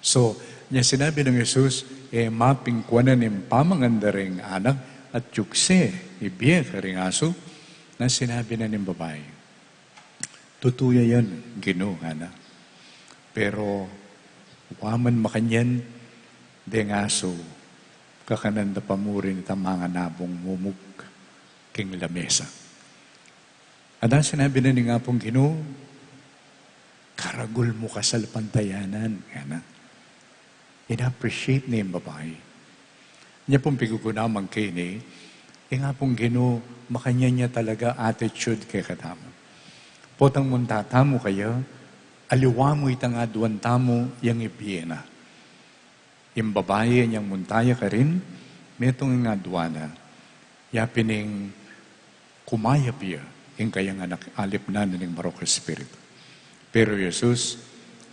So, niya sinabi ng Jesus, maping kwanan ng pamanganda ring anak, at yukse, ibiye ka ring aso, na sinabi na ng babae. Tutuya yan, ginuha na. Pero, waman makanyan, deng aso, kakananda pamurin itang mga nabong mumuk king lamesa. At ang sinabi na ni nga pong Ginoo, karagul mo kasal pantayanan. Yan. In-appreciate niya yung babae. Niya pong pigugunamang kini, nga pong Ginoo, makanya niya talaga attitude kay katamo. Potang muntatamo kayo, aliwa mo itang aduan tamo yung ibiyena. Yung babae niyang muntaya ka rin, metong nga aduana, yapining kumaya piya, yung kayang anak alip na ng Maroko Espiritu. Pero Jesus,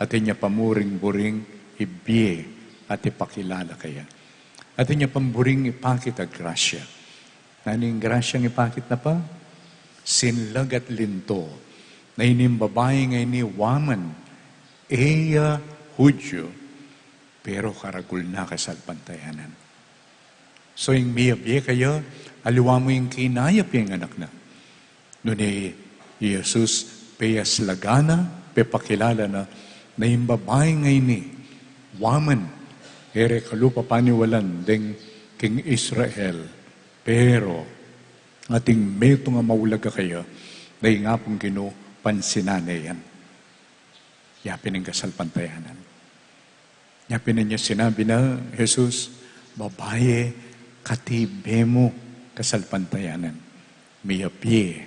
atin niya pamuring-buring ibiye at ipakilala kaya. Atin niya pamburing ipakit ang grasya. Naning grasyang ipakit na pa? Sinlag at linto, na ining babae ngay ni Waman, Eya Hudyo, pero karagul na kasalpantayanan. So yung miyabiye kayo, aliwa mo yung kinayap yung anak na. Nuni, Jesus, peyas lagana, pepakilala na yung babae ngay ni Waman, ere kalupa paniwalan, deng King Israel, pero ating meto nga maulaga kayo, na yung nga pong pansinane yan. Yapin ang kasalpantayanan. Yapin niya sinabi na, Jesus, babae, katibe mo kasalpantayanan. Miyapi,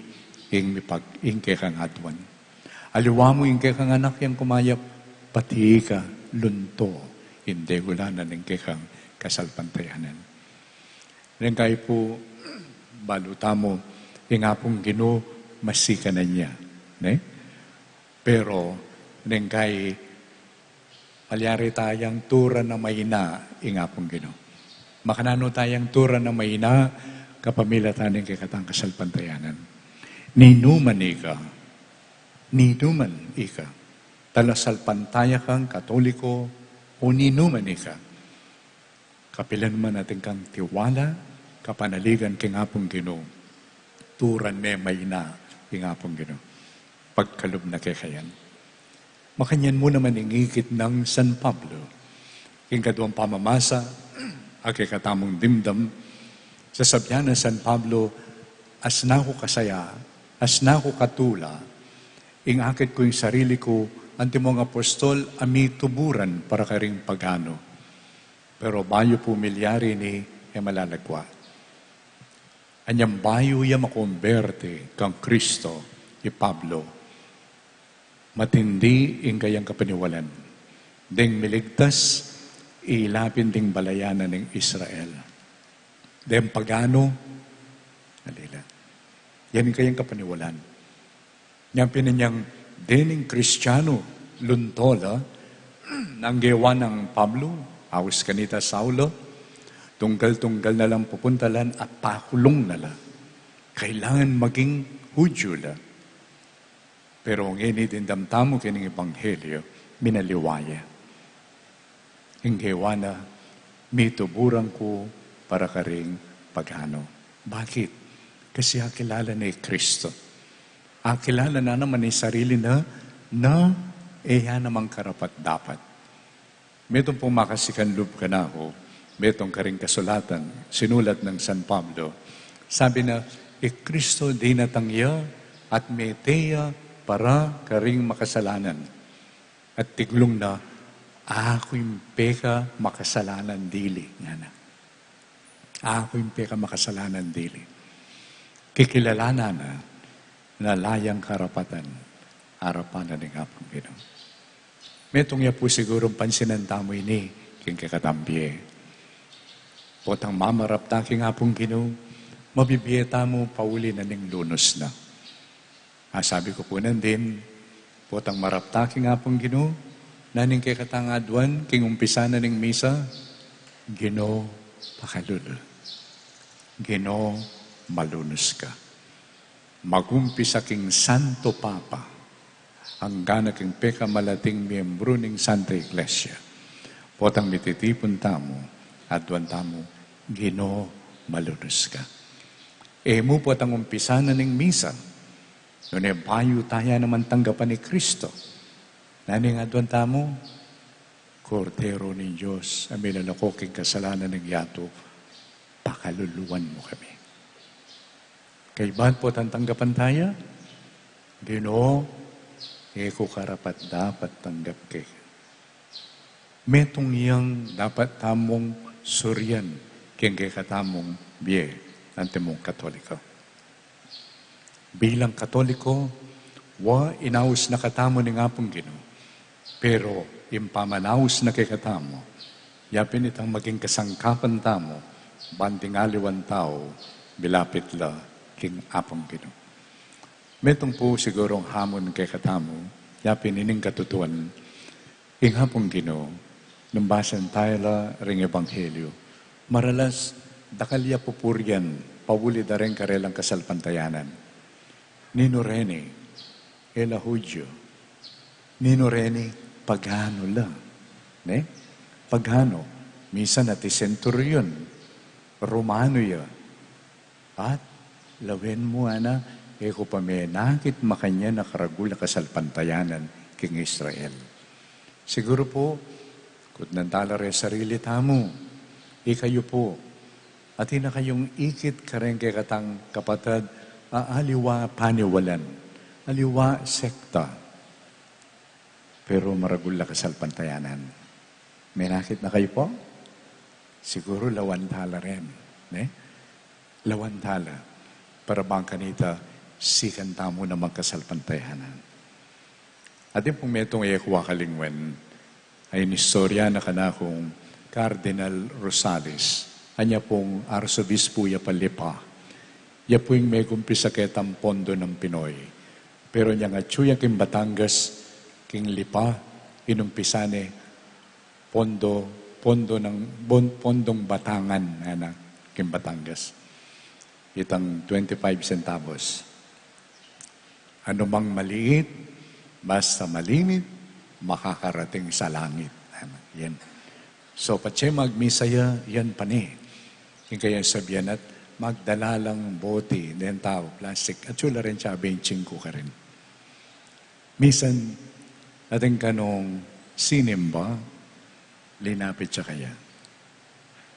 ing kang adwan. Aliwa mo ing kang anak yung kumayap, pati ka, lunto, hindi gulanan ing kang kasalpantayanan. Rin kayo po, baluta mo, yung nga pong Ginoo, masika na niya. Ne? Pero, rin kayo, palyari tayang tura na mayina, yung nga pong Ginoo. Makanano tayang tura na mayina, kapamilya taning kay katang kasalpantayanan. Ninuman ika, talasalpantaya kang Katoliko, o ninuman ika. Kapilan man natin kang tiwala, kapanaligan kay ngapong Ginoo, turan me mayina, kay ngapong Ginoo. Pagkalub na kay kayan. Makanyan mo naman ingikit ng San Pablo, king kaduang pamamasa, kay katamong dimdam, sa sabyan ng San Pablo, as na ko kasaya, as na ko katula, ingakit ko yung sarili ko, antimong apostol, ami tuburan para karing pagano. Pero bayo po milyari ni malalagwa. Anyang bayo ya makonberte kang Kristo, ni Pablo, matindi ing kayang kapaniwalan, deng miligtas, ilapin ding balayanan ng Israel. Deng pagano, alila. Yan kayang kapaniwalan. Yan pinanyang dening Kristiyano, luntola, nanggewa ng Pablo, awis kanita Saulo, tunggal-tunggal na lang pupuntalan at pakulong na lang. Kailangan maging Hudyo la. Pero ang inidindamtamo kining Ebanghelyo, minaliwaya. Inggewa na, mituburang ko para karing paghano. Bakit? Kasi akilala ni Kristo. Akilala na naman ni sarili na iya namang karapat dapat. Metong pong makasikanlub ka na ako, metong karing kasulatan, sinulat ng San Pablo. Sabi na, Kristo di natangya at meteya para karing makasalanan. At tiglong na, ako yung peka makasalanan dili. Nga na. Ako yung peka makasalanan dili. Kikilala na layang karapatan, harapan na ng apong Ginoo. Metong ya po siguro pansinan tamo ini, king kakatambye. Potang mamarap ta king apong Ginoo, mabibiyeta mo pauli na ning lunos na. Sabi ko po din, potang marap ta king apong Ginoo, naning kay katangadwan, king umpisa na ning misa, Ginoo pakalulu. Ginoo malunos ka. Magumpisa king Santo Papa, hanggang king pekamalating miyembro ning Santa Iglesia. Potang mititipon tamo, adwan tamo, Ginoo malunos ka. Mo potang umpisa na ning misa, noon bayo tayo naman tanggapan ni Kristo. Naning adwan tamo, Kordero ni Diyos, amin na nakoking kasalanan ng yato, pakaluluwan mo kami. Kaiban po tanggapan tayo? Ginoo, ko karapat dapat tanggap kay. Metong iyang dapat tamong suryan, kaya kay katamong biye, nante mong Katoliko. Bilang Katoliko, inaus na katamo ni nga pong Ginoo. Pero, impamanaus na kay katamo, yapin itang maging kasangkapan tamo, banding aliwan tao, bilapit la, king apong Ginoo. Metong po sigurong hamon kay katamo, yapin ining katutuan, king hapong Ginoo, numbasan tayo la ring ebanghelyo, maralas, dakalya pupuryan, pawuli da rin karelang kasalpantayanan. Nino rene, ela Hudyo, Nino rene, pagano lang. Ne? Pagano. Minsan nati centurion. Romano ya. At lawen mo ana, ko pa may nakit makanya nakaragula kasalpantayanan king Israel. Siguro po, kung nandala sarili tamo, ikayo po, at ina kayong ikit karen kay katang kapatid, aliwa paniwalan, aliwa sekta, pero maragula kasalpantayanan. May nakit na kayo po? Siguro lawantala rin. Ne? Lawantala. Para bang kanita, sikan tamo na magkasalpantayanan. At yung pong metong iyakwa kalingwen, ay nistorya na kanakong Cardinal Rosales. Anya pong Arsobispo ya Palipa. Ya po yung may kumpisa ketang pondo ng Pinoy. Pero niya nga tsuya kim Batangas, king Lipa, inumpisane, pondong Batangan, na king Batangas. Itang 25 centavos. Ano mang maliit, basta malimit, makakarating sa langit. Yan. So, patse magmisaya, yan pa ni. Yung kaya sabihan at magdala lang bote, den tao, plastic, at sula rin siya, 25 ka rin. Misan, ating kanong sinimba, linapit siya kaya.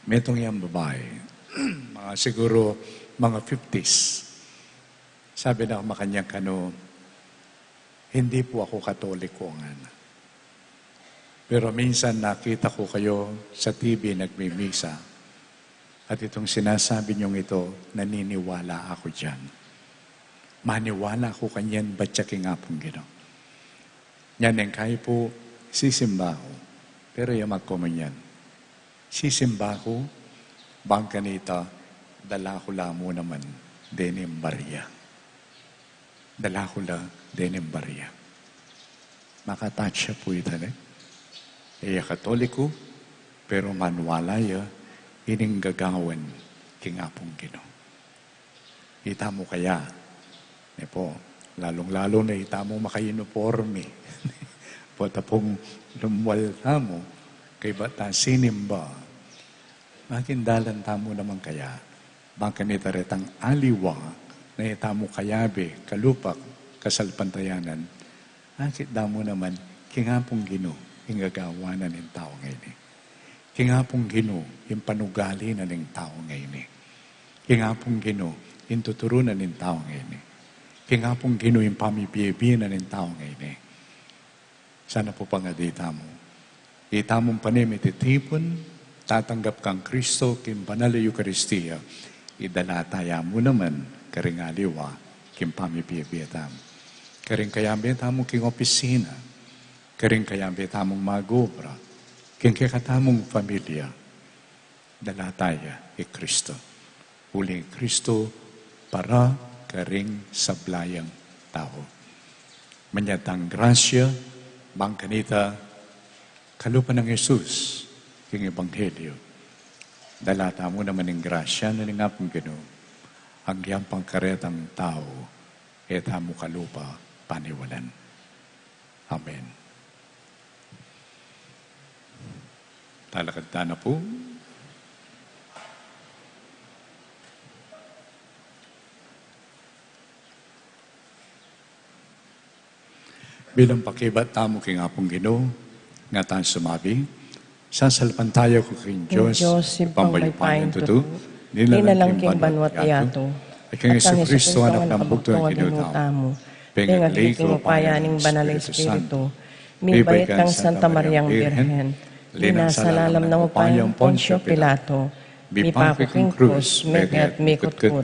Metong yung babae, mga siguro, mga 50s. Sabi na makanyang kano, hindi po ako Katoliko nga na. Pero minsan nakita ko kayo sa TV nagmimisa. At itong sinasabi niyong ito, naniniwala ako dyan. Maniwala ako kanyan, ba't siya kingapong Ginoo? Yan ang kaya po, sisimba ko. Pero yamak ko man yan. Sisimba ko, bang kanita, dala ko la mo naman, denim Maria. Dala ko la, denim Maria. Makatouch siya po ito, Iya Katoliko, pero manwala ya, ining gagawan, kingapong Ginoo. Ita mo kaya, po, lalong-lalo na ita mo makainiforme. Pota pong lumwal tamo, kay bata sinimba. Makindalan tamo naman kaya, baka nita retang aliwa, na ita mo kayabe, kalupak, kasalpantayanan. Akit damo naman, kingapong Ginoo, ingagawanan ng tao ngayon. Kingapong Ginoo, yung panugali na ng tao ngayon. Kingapong Ginoo, yung tuturunan ng tao ngayon. Kingapong Ginoo, yung pamibiyabiyan na ng tao ngayon. Sana po pangadita mo. Ita mong panemititipon, tatanggap kang Kristo, kim banal Eucharistia, idalataya mo naman, karing aliwa, kim pamibiyabiyatam. Karing kayambiyata mo king opisina, karing kayambiyata mong magobra, king kakatamong pamilya, dalataya Kristo. Huling Kristo para karing sablayang tao. Manyatang grasya, bang kanita, kalupa ng Jesus, king Ebanghelyo. Dalata mo naman ng grasya na nga pong Ginoo, ang iyang pangkaretang tao, eta mo kalupa paniwalan. Amen. Talakad na po. Bilang pakibat tamo king apong Ginoo, nga tan sumabi, sasalpantaya ko king Diyos, pambaypayan tutu, ninalang king banwat yato, at king Jesu-Kristo anak ng bugto ng kinutamo, pingatli king upayaning banal Espiritu, mibayit kang Santa Mariang Birhen, linasalalam ng upayang Poncio Pilato, mipako king krus, megat mikutkut,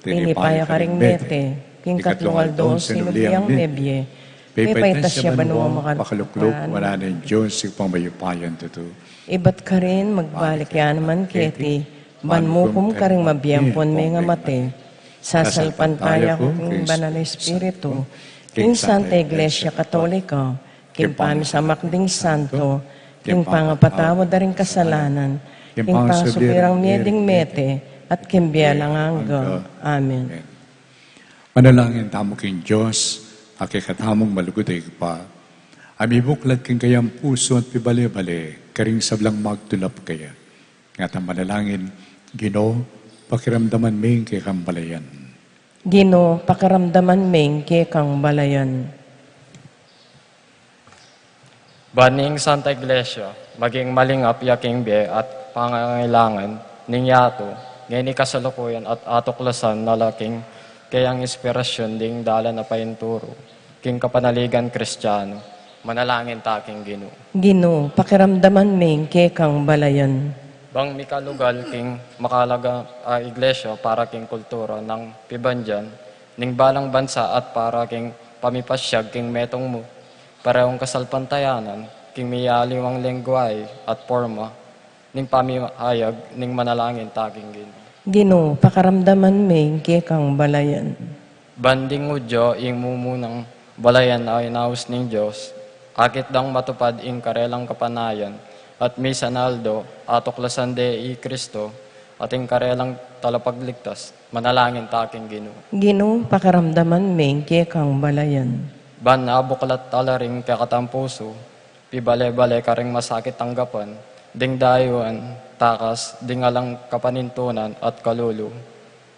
pinipaya ka ring mete, king katluwaldo, sinubiyang nebye, pipaitas siya banuang makalukluk, wala na yung Diyos, pambayupayan tutu. Ibat ka rin, magbalik yan naman keti, banmukum ka rin mabiyampon may nga mate, sasalpantaya ko king banal Espiritu, king Santa Iglesia Katolika, king pamisamak ding santo, king pangapatawad na rin kasalanan, king pasupirang mieding mete, at king biyalang angga. Amen. Manalangin tamo king Diyos, akikatamong maluguday pa. Amibuklat king kayang puso at pibali-bali, karing sablang magtulap kaya. Nga manalangin, Ginoo, pakiramdaman ming kay kang balayan. Ginoo, pakiramdaman ming kay kang balayan. Baning Santa Iglesia, maging malingap yaking be at pangangailangan ning yato, ngayon kasalukuyan at atuklasan na laking kayang inspirasyon ding dala na painturo, king kapanaligan Kristiyano, manalangin taking Ginoo. Ginoo, pakiramdaman ming kay kang balayan. Bang mikalugal king makalaga iglesia para king kultura ng pibandyan, ning balang bansa at para king pamipasyag king metong mo, parehong kasalpantayanan, king miyaliwang lengguay at forma, ning pamihayag, ning manalangin taking Ginoo. Ginoo, pakaramdaman ming kay kang balayan. Banding udyo, ing mumunang balayan ay naus ning Diyos, akit dang matupad ing karelang kapanayan, at may sanaldo, atuklasan de i Kristo, at ing karelang talapagligtas, manalangin taking Ginoo. Ginoo, pakaramdaman ming kay kang balayan. Ban abuklat talaring kakatampuso, pibale-bale karing masakit tanggapan, ding dayuan, takas, dingalang kapanintunan at kalulu,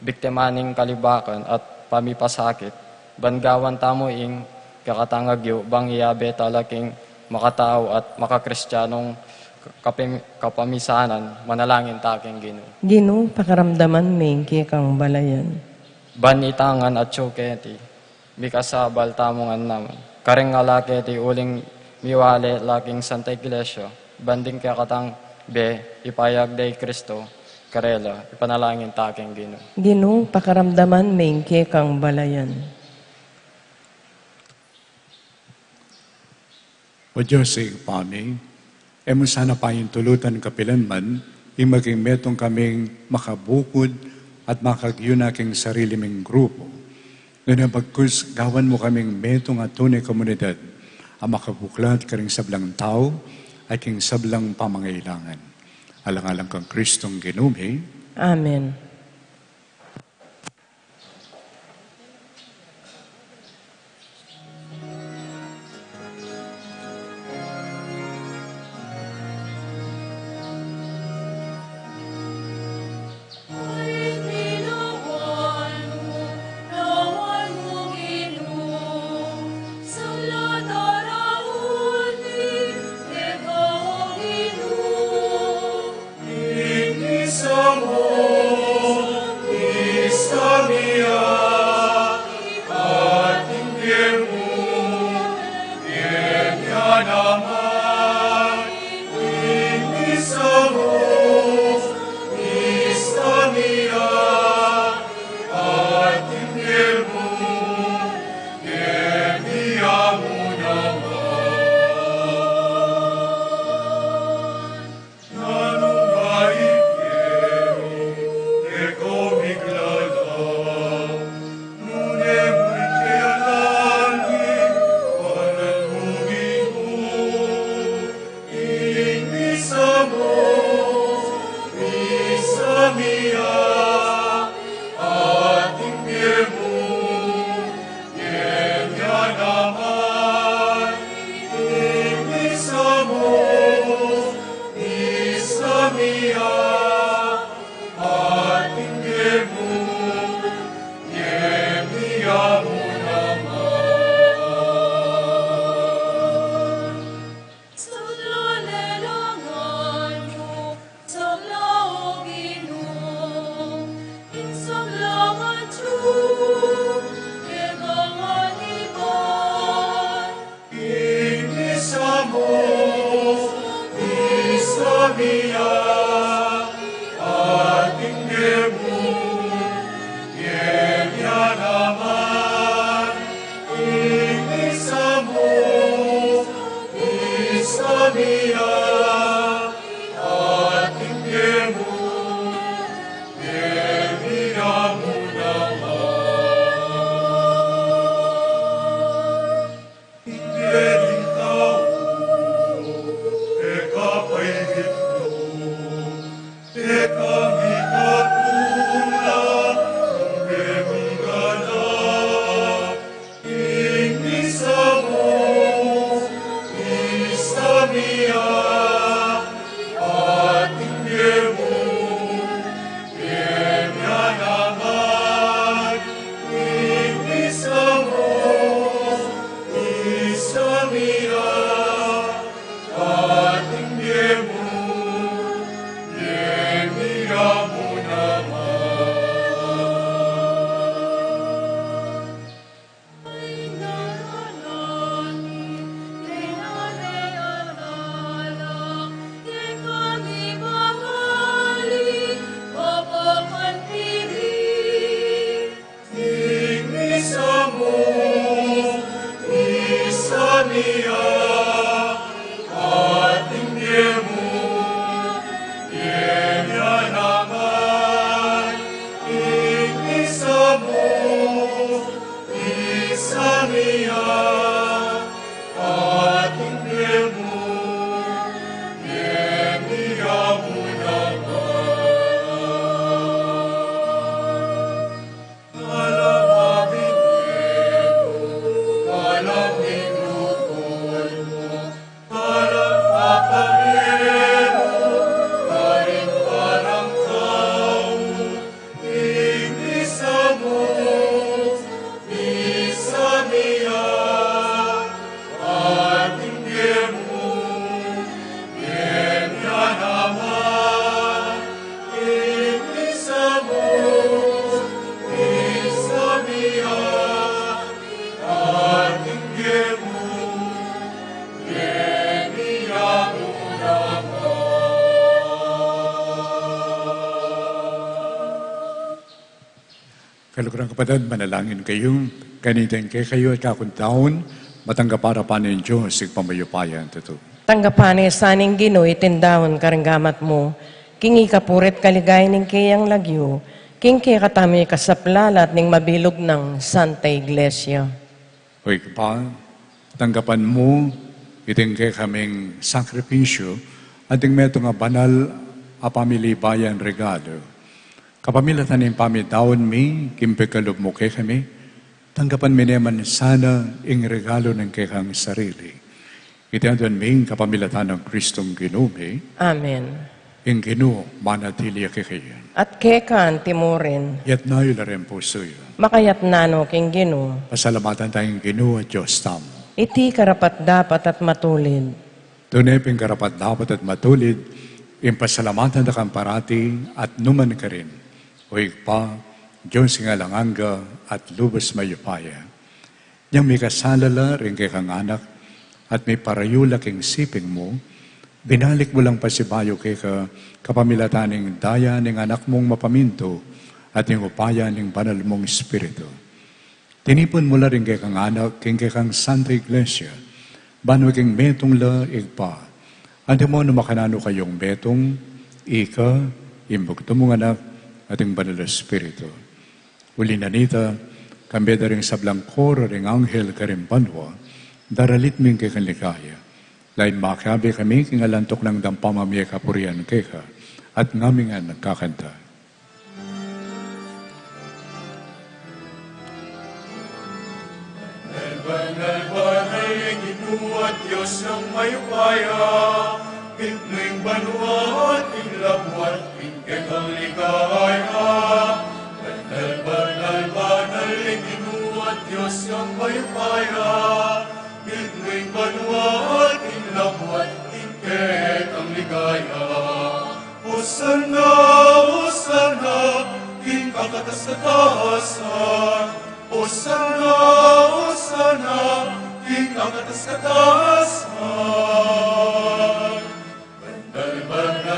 biktimaning kalibakan at pamipasakit, bangawan tamuing kakatangagyo, bang iyabe talaking makatao at makakristyanong kapamisanan, manalangin taking Ginoo. Ginoo, pakaramdaman ming kay kang balayan. Banitangan at tsuketi, mikasabal tamungan naman, karing alaketi uling miwale laking Santa Iglesia, banding kakatang be, ipayag day Kristo, karela, ipanalangin taking Ginoo. Ginoo, pakaramdaman ming kay kang balayan. O Diyos ay pami, emo sana payong tulutan kapilan man, yung maging metong kaming makabukod at makagiyon aking sarili ming grupo. Ngayon pagkus, gawan mo kaming metong at tunay komunidad, ang makabuklat karing sablang tao, ay king sablang pamangailangan. Alang-alang kang Kristong Ginumi. Amen. Inisamor mia, ating demon, Yemya naman, inisa mo, isa mia, ating demon, Yemya mo naman. Hindi rin tao, eka pa'y gito, eka mikatula, ang demigana, inisa mo, isa mia, ating demon, Yemya naman, inisa mo, isa mia, ating demon, Yemya mo naman. Inisa mo, isa niya, ating demon, Yemya naman. Inisa mo, isa niya, ating demon, Yemya mo naman. Kalukurang kapatid, manalangin kayo, kanitin kayo at kakuntaon, matanggap para pa ng Diyos, igpamayupayan ito. Tanggapani saning Ginoo itindawon karanggamat mo, kingi kapurit kaligay ning kayang lagyo, king kaya katami kasaplalat ning mabilog ng Santa Iglesia. O pa, tanggapan mo, iting kay kaming sakripisyo, at ting meto nga banal a pamilibayan regalo. Kapamilatan ng pamitaon mi, kimpekalob mo kay kami, tanggapan mi naman sana ing regalo ng kekang sarili. Itiantuan mi kapamilatan ng Kristong Ginoo, Amen. ing Ginoo manatili kay kayo. At kekan timurin, Yat na yun rin po suyo. makayat nano king Ginoo, Pasalamatan tayong Ginoo at Diyos tamo. iti karapat dapat at matulid. Tunay ping karapat dapat at matulid, yung pasalamatan na kang parati at numan ka rin. Uy pa, Diyos nga langanga at lubos mayupaya. Yang may kasalala rin kay kang anak at may parayula king siping mo, binalik mo lang pasibayo kay ka kapamilataning daya ng anak mong mapaminto at yung upaya ng banal mong espiritu. Tinipon mo la rin kay kang anak, kay kang Santa Iglesia, bano king metong la igpa. Ante mo na makanano kayong betong, ika, imbugto mong anak, ating banal na espiritu. Uli na nita, kambeda rin sablang kora ring anghel karim banwa, daralit ming kay kanlikaya. Lain makabi kami kingalantok ng dampamamaya kapurian keka, at ngamingan nagkakanta. Banal-banal ang Ginoo at Diyos ng mayupaya, Gitling banwa at inlabwat, Ingkekang ligaya. Banal-banal ang Ginoo at Diyos ng mayupaya, Gitling banwa at inlabwat, Ingkekang ligaya. Hosana, Hosana, King kakatas-katasan. Hosana, Hosana, King kakatas-katasan. Bandal-bandal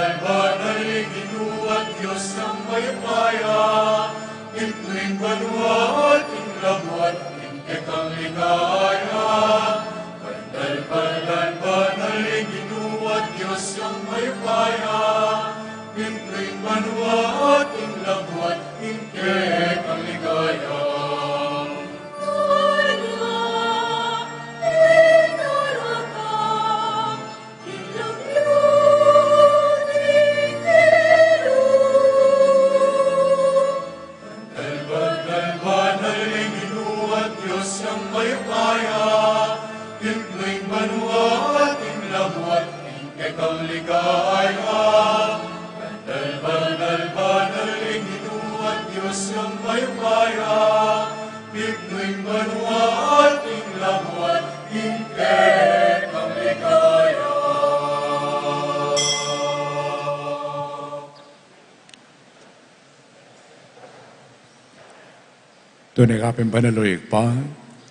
Tunay kaping banaloy pa,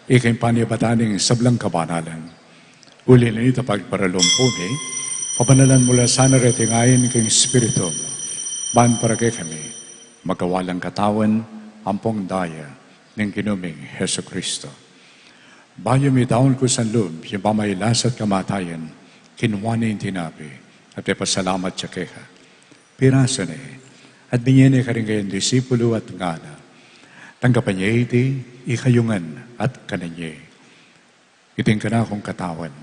ikay panibataning sablang kabanalan. Uli na ito pagparalumpuni, papanalan mula sana retingayin kang Espiritu, ban para kay kami, magawalang katawan, ampong daya, ng kinuming Heso Kristo. Bayo mi daon ko sa loob, yung pamaylas at kamatayan, kinuwani yung tinabi, at ipasalamat siya keha. Piraso na at binyan ka rin kayong disipulo at ngana. Tanggapan niya iti, ikayungan at kananye. Iting ka na akong katawan,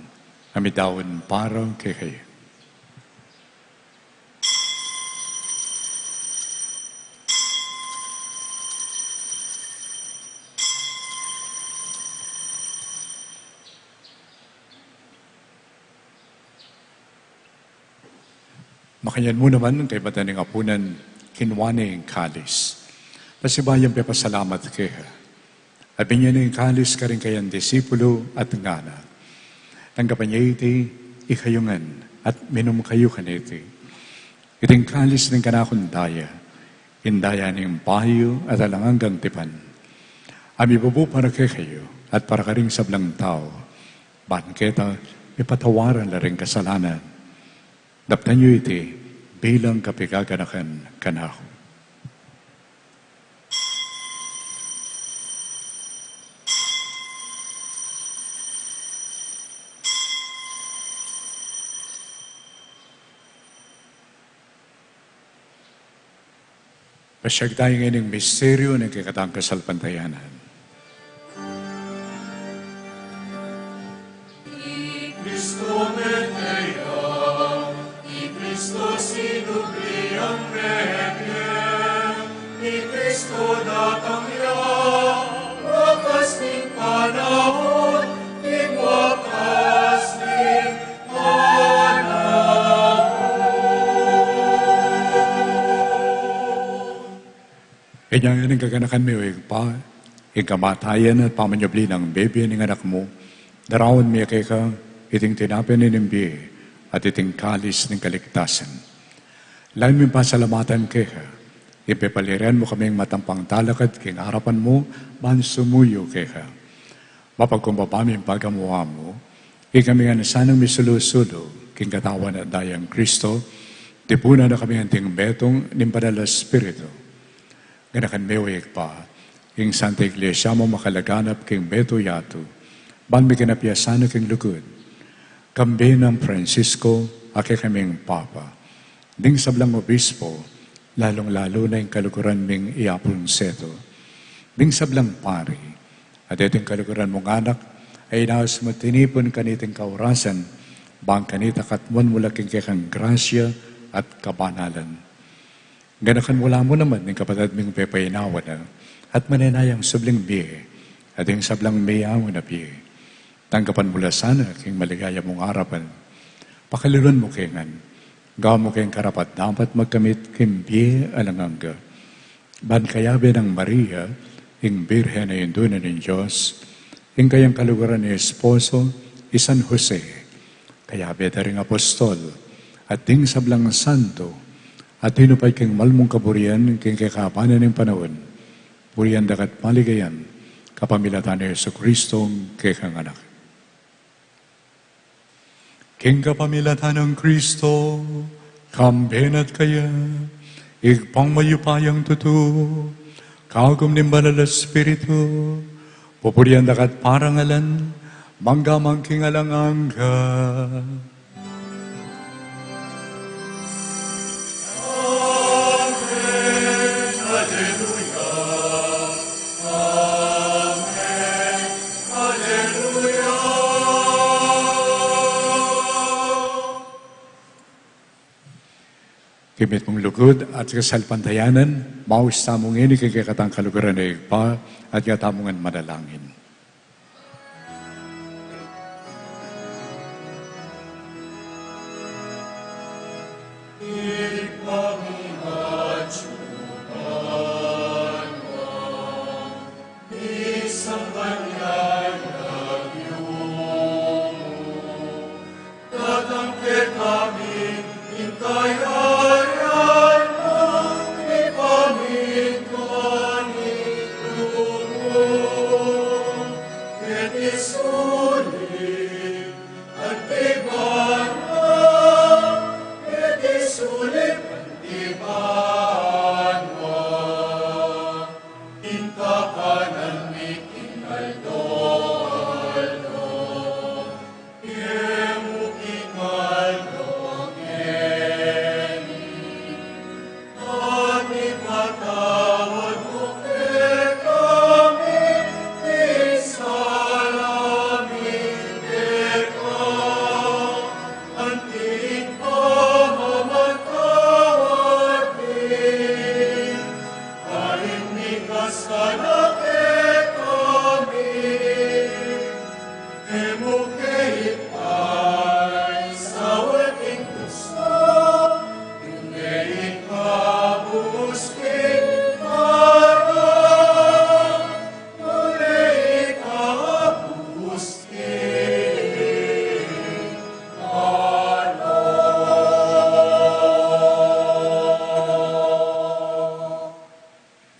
amidawin parang kay kayo. Makanyan mo naman kay bataning apunan, kinwane ang kalis. Pasibayang pepasalamat kaya. At binyan ang kalis ka rin kayang disipulo at ngana. Tanggapan niya iti, ikayungan, at minum kayo kaniti. Iting kalis ng kanakong daya, indaya ng payo at alanganggang tipan. Ami bubu para kayo, at para ka rin sablang tao. Bangketa, ipatawaran na rin kasalanan. Daptan niyo iti bilang kapigaganakan kanaho. Pasyag tayo ngayon ng misteryo ng kikatang kasalpantayanan. Kanya nga ng kaganakan mo, pa, ikamatayan at pamanyabli ng baby ng anak mo, darawan mo kay ka, iting tinapin ng imbi, at iting kalis ng kaligtasan. Lain mo pasalamatan kay ka, ipepaliran mo kaming matampang talakad king harapan mo, man sumuyo kay ka. Mapagkumbaba mo yung pagamuha mo, ikami nga nasanang misulusulo, king katawan at dayang Kristo, tipuna na kami ang ting betong nimpadala Espiritu. Ganakan mewek pa, ing Santa Iglesia mo makalaganap king Beto Yato, ban mi kinapiasano king lukod. Kambi ng Francisco, ake kaming Papa. Ding sablang obispo, lalong-lalo na yung kalukuran ming iapon seto. Ding sablang pari, at itong kalukuran mong anak, ay inaas mo tinipon kaniting kaurasan, bang kanita katmon mula king kekang grasya at kabanalan. Ganakan mula mo naman ng kapatid ming pepayinawa na at manenayang subling biye at yung sablang mayaw na biye. Tanggapan mula sana king maligaya mong harapan. Pakaliluan mo kengan. Gawa mo kayong karapat dapat magkamit king biye alanganga. Ban kayabe ng Maria, ing birhen na yundunan ng Diyos, ing kayang kalugaran ni Esposo, San Jose, kayabe na ring apostol, at ding sablang santo, at tinupay kang malmong kaburian, king kakapanan ng panahon, burian dakat maligayan, kapamilatan ni Yesu Kristo, kekang anak. King kapamilatan ng Kristo, kambenat kaya, igpang mayupayang tuto, kagum ng banal Espiritu, pupurian dakat parangalan, manggamang king alangangga. Kimit mong lugod at kasalpantayanan, maus tamong ini kikikatang kalugaran na igpa at katamungan madalangin.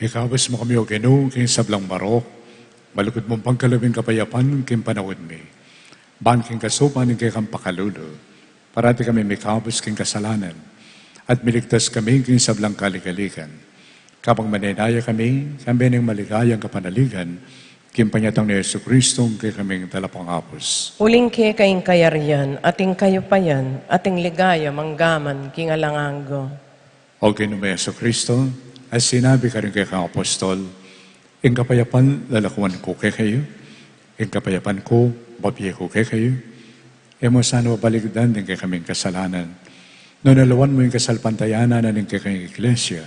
Ikabas mo kami o Ginoo, king sablang barok, malukod mong pangkalabing kapayapan, king panawid mi. Ban king kasupan, king kang pakalulo, parati kami may kabos king kasalanan, at miligtas kami king sablang kaligaligan. Kapag maninaya kami ng maligayang kapanaligan, king panyatang ni Yesu Kristo, kay kaming talapangapos. Uling ke kayong kayaryan, ating kayupayan, ating ligaya, manggaman, king alanganggo. O Ginoo Yesu Kristo, as sinabi ka rin kay kang apostol, ang kapayapan lalakuan ko kay kayo, ang kapayapan ko, babiye ko kay kayo, e mo sana mabaligdan din kay kaming kasalanan. No nalawan mo yung kasalpantayanan na ng kay kayong iglesia,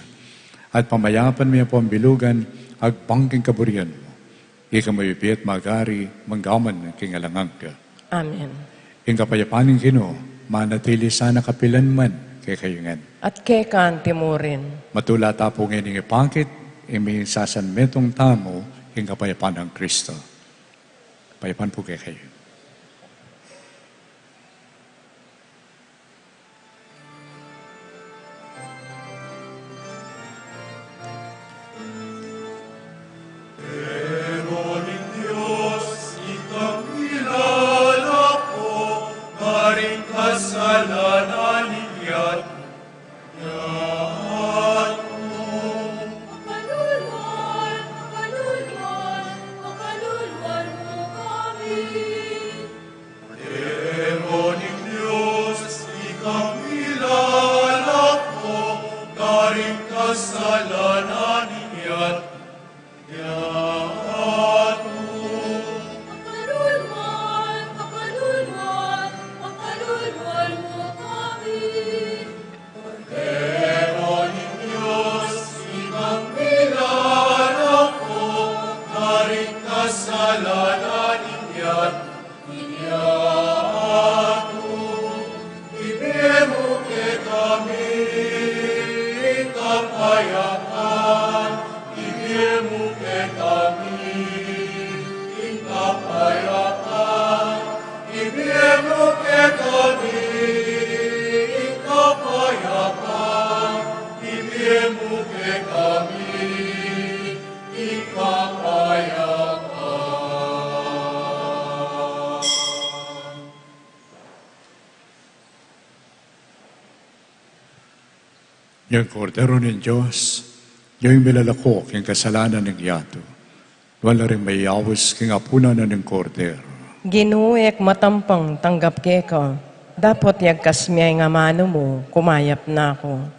at pamayapan mo po ang bilugan, agbangking kaburian mo. Ika mabibiyat magari, manggaman ng kingalangang ka. Amen. Ang kapayapan ng Ginoo, manatili sana kapilan man kay kayo ngan. At ke kan timurin. Matula tapo ngayon ng ipangkit, imi sasanmetong tamo, ang kapayapan ng Kristo. Kapayapan po kay kayo. Yung kordero ng Diyos, yung milalakok, yung kasalanan ng yato. Wala rin may yawas, king apuna na ng kordero. Ginuek matampang tanggap ke ka. Dapat yag kasmiyay nga mano mo, kumayap na ako.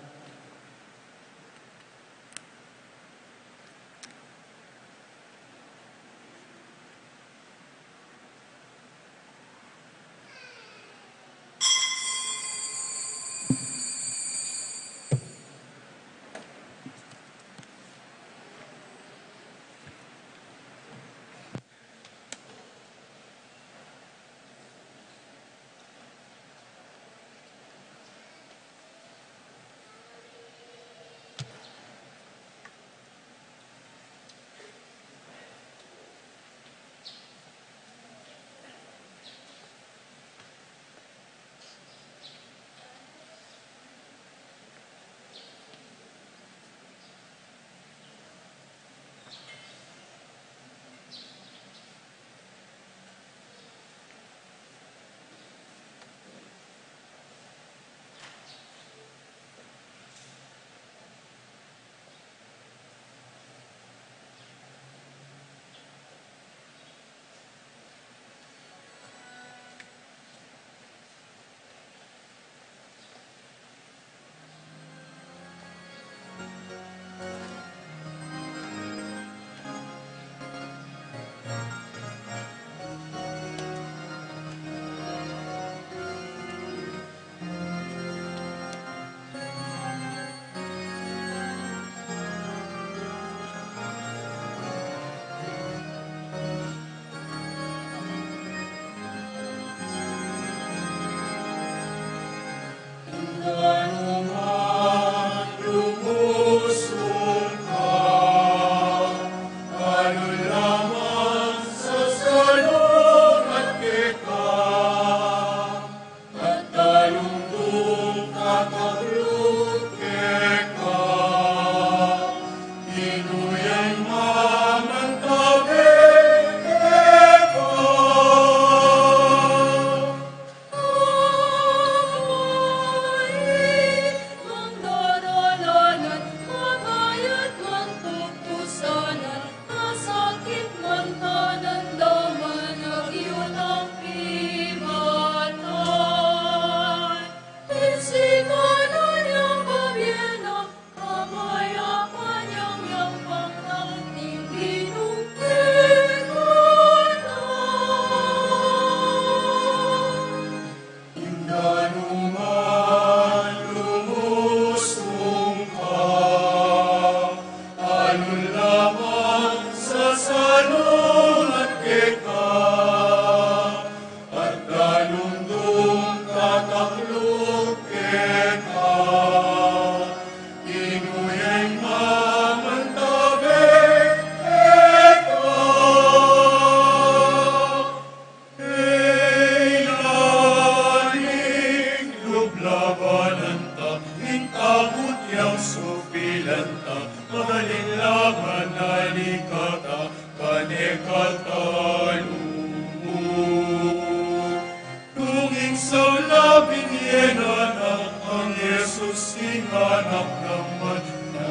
binyenan ang Jesus inganap naman na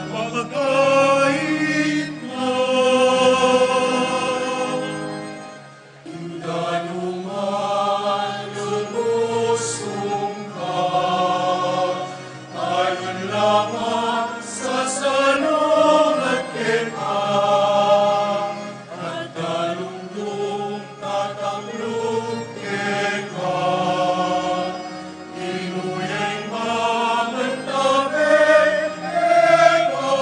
magpagkait na. Danuman lumusong ka, alun lamang sa sanong at keka, at dalungdong tataklong keka, inuyay mamantabi keka.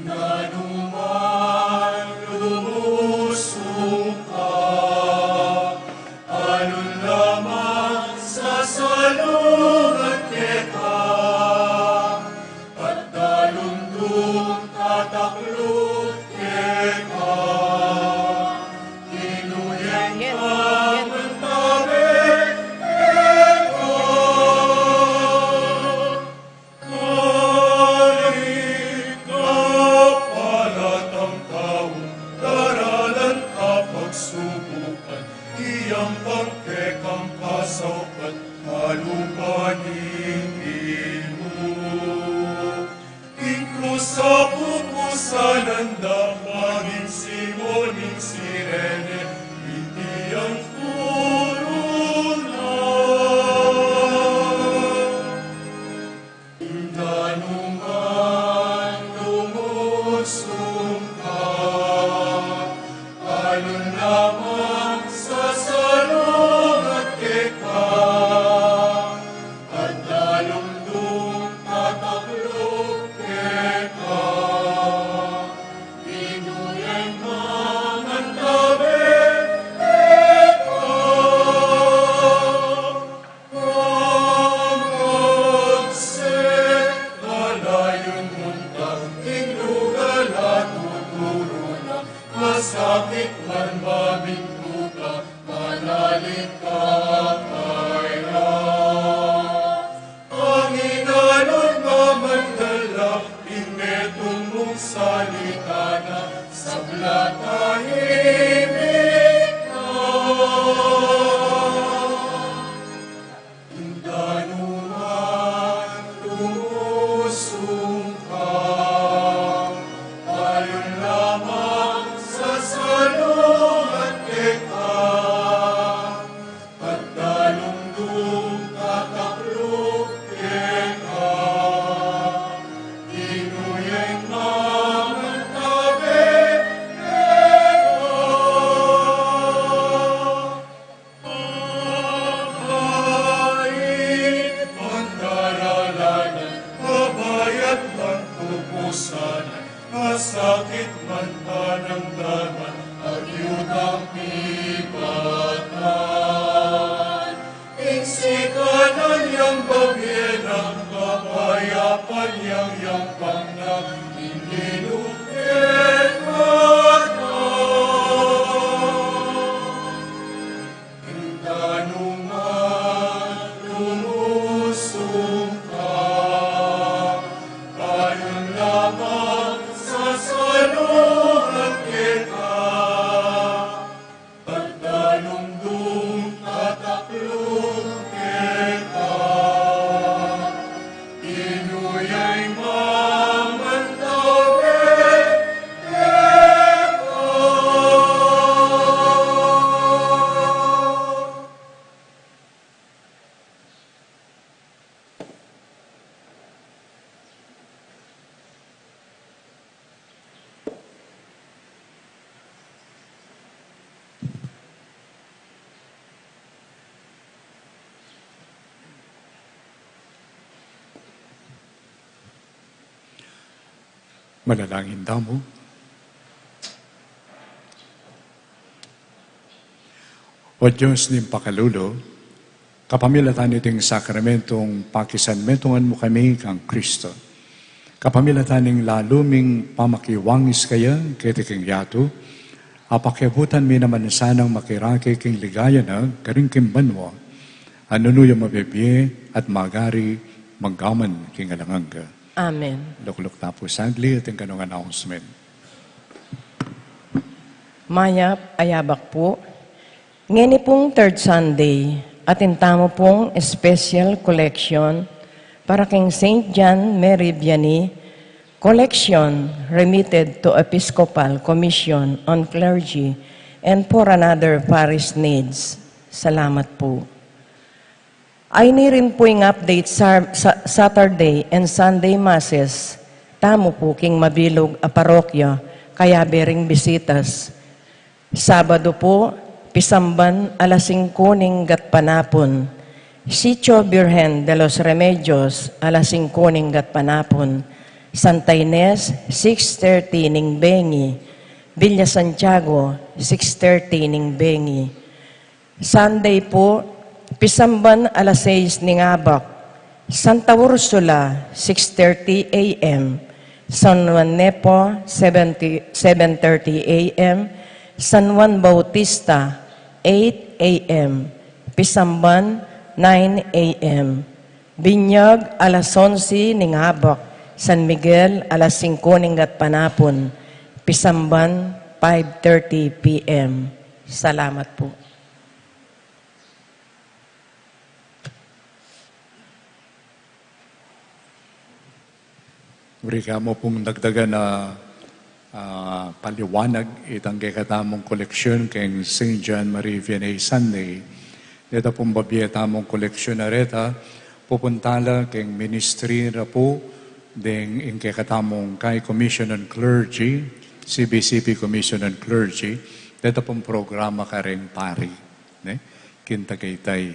Danuman lumusong ka, alun lamang sa salong at keka, at dalungdong tataklong keka, inuyay mamantabi keka. Kahit kapalatang taong daralan kapag subukan, iyang pagkekang kasaupat, halupanin mo. Ingkrus sa pupusanan maging simoning sirene, hindi ang kuruna. Danuman lumusong ka, alun lamang sa salong at keka, at dalungdong tataklong keka, inuyay mamantabi keka. Pamagsik kalayon muntag, inglugal at tuturo na, masakit man maminto ka, manalit ka kaya. Ang inalon mamandala, inmetong mong salita na, sabla tahimik na. Danuman lumusong ka, alun lamang sa salong at keka, at dalungdong tataklong keka, inuyay mamantabi keka. Kahit ang daralanan, mabayat ang pupusanan, masakit man pananggaman, agyudang pibatan. Ingsikanan yang bagyena, kapayapan yang pangnang, inilukit Danuman lumusong ka, alun lamang sa salong at keka, at dalungdong tataklong keka, inuyay mamantabi keka. Manalangin daw mo. O Diyos ning pakalulo, kapamilatan iting sakramentong pakisanmentungan mo kami kang Kristo. Kapamilatan ning laluming pamakiwangis kaya kitiking yato, apakiabutan mi naman sanang makirake king ligaya na karing kimbanwa, anunuyo mabibye at magari manggaman king alanganga. Amen. Lukluk na po sagli at ang kanong announcement. Mayap, ayabak po. Ngani pong third Sunday, atintamo pong special collection para king St. John Mary Vianney, collection remitted to Episcopal Commission on Clergy and for another parish needs. Salamat po. Ay ni rin po yung update sa Saturday and Sunday Masses. Tamo po king mabilog a parokya, kaya bering bisitas. Sabado po, Pisamban alas 5 ning gatpanapon. Sitio Virgen de los Remedios alas 5 ning gatpanapon. Santa Ines 6:30 ning bengi. Villa Santiago 6:30 ning bengi. Sunday po, Pisamban alas 6 ning abak. Santa Ursula 6:30 a.m. San Juan Nepo 7:30 a.m. San Juan Bautista 8 a.m. Pisamban 9 a.m. Binyag alas 11 ning habak. San Miguel alas 5 ning gatpanapon. Pisamban 5:30 p.m. Salamat po. Berikan mo pong dagdagan na paliwanag itang katamong koleksyon kay St. John Marie Vianney Sunday. Dito pong babiyatamong koleksyon na reta, pupuntala kay ministry na po ding in katamong kay Commission on Clergy, CBCP Commission on Clergy. Dito pong programa ka rin pari. Kintagaytay.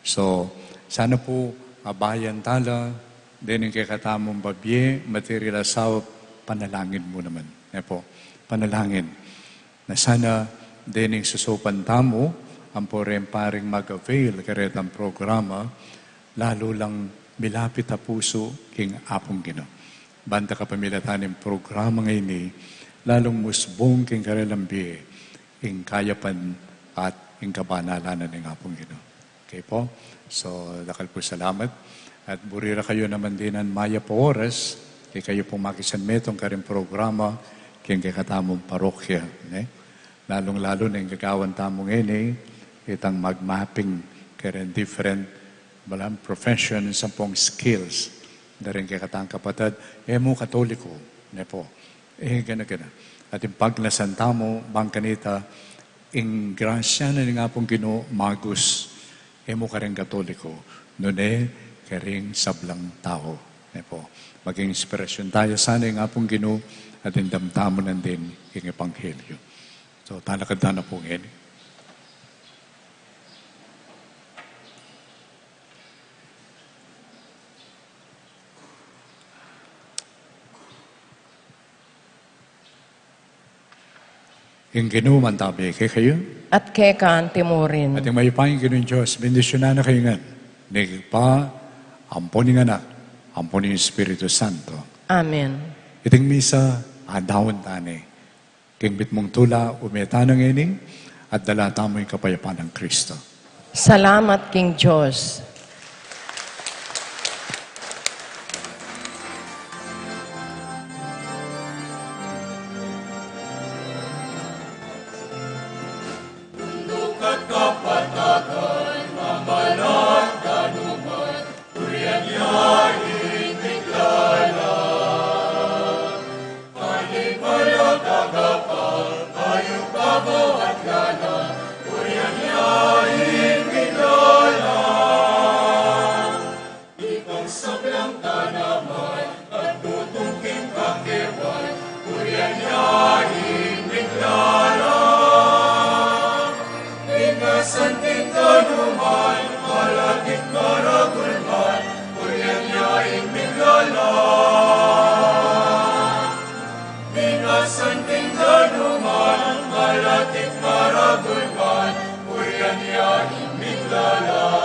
So, sana po abayan tala, din yung katamong babye, material sa panalangin mo naman. Po, panalangin na sana din yung susupan tamo ang po rin paring mag-avail karet ang programa lalo lang milapit na puso king apong Ginoo. Banda ka pamilatan yung programa ngayon lalong musbong king karelambi ing kayapan at ing kabanalanan ng apong Ginoo. Okay po? So, dakal po salamat. At burira kayo naman din ang Maya po oras kaya kayo pong makisanmetong karing programa kaya katamong parokya. Lalong-lalo na yung gagawan tamong itang mag-mapping kaya different profession sa pong skills. Daring kaya katang kapatid, mo katoliko. Po. Gana-gana. At yung paglasan tamo, bang kanita, yung grasya na nga pong Ginoo magus. Mo ka rin katoliko. Nune, karing sablang tao. Po. Maging inspirasyon tayo sana yung nga pong Ginoo at indamtamo nan din yung Ebanghelyo. So, talakad na po ngayon. Yung Ginoo man tabi kay kayo. At kekan timurin. At yung may pangin Ginoo Diyos, bendisyonan na kayo nga. Nagpa, amponin nga na, amponin yung Espiritu Santo. Amen. Iting misa, adawon tani. Kingbit mong tula, umeta ng ining, at dalata mo yung kapayapaan ng Kristo. Salamat King Diyos. At lana, Uriang yain, Milala. aming lalaki.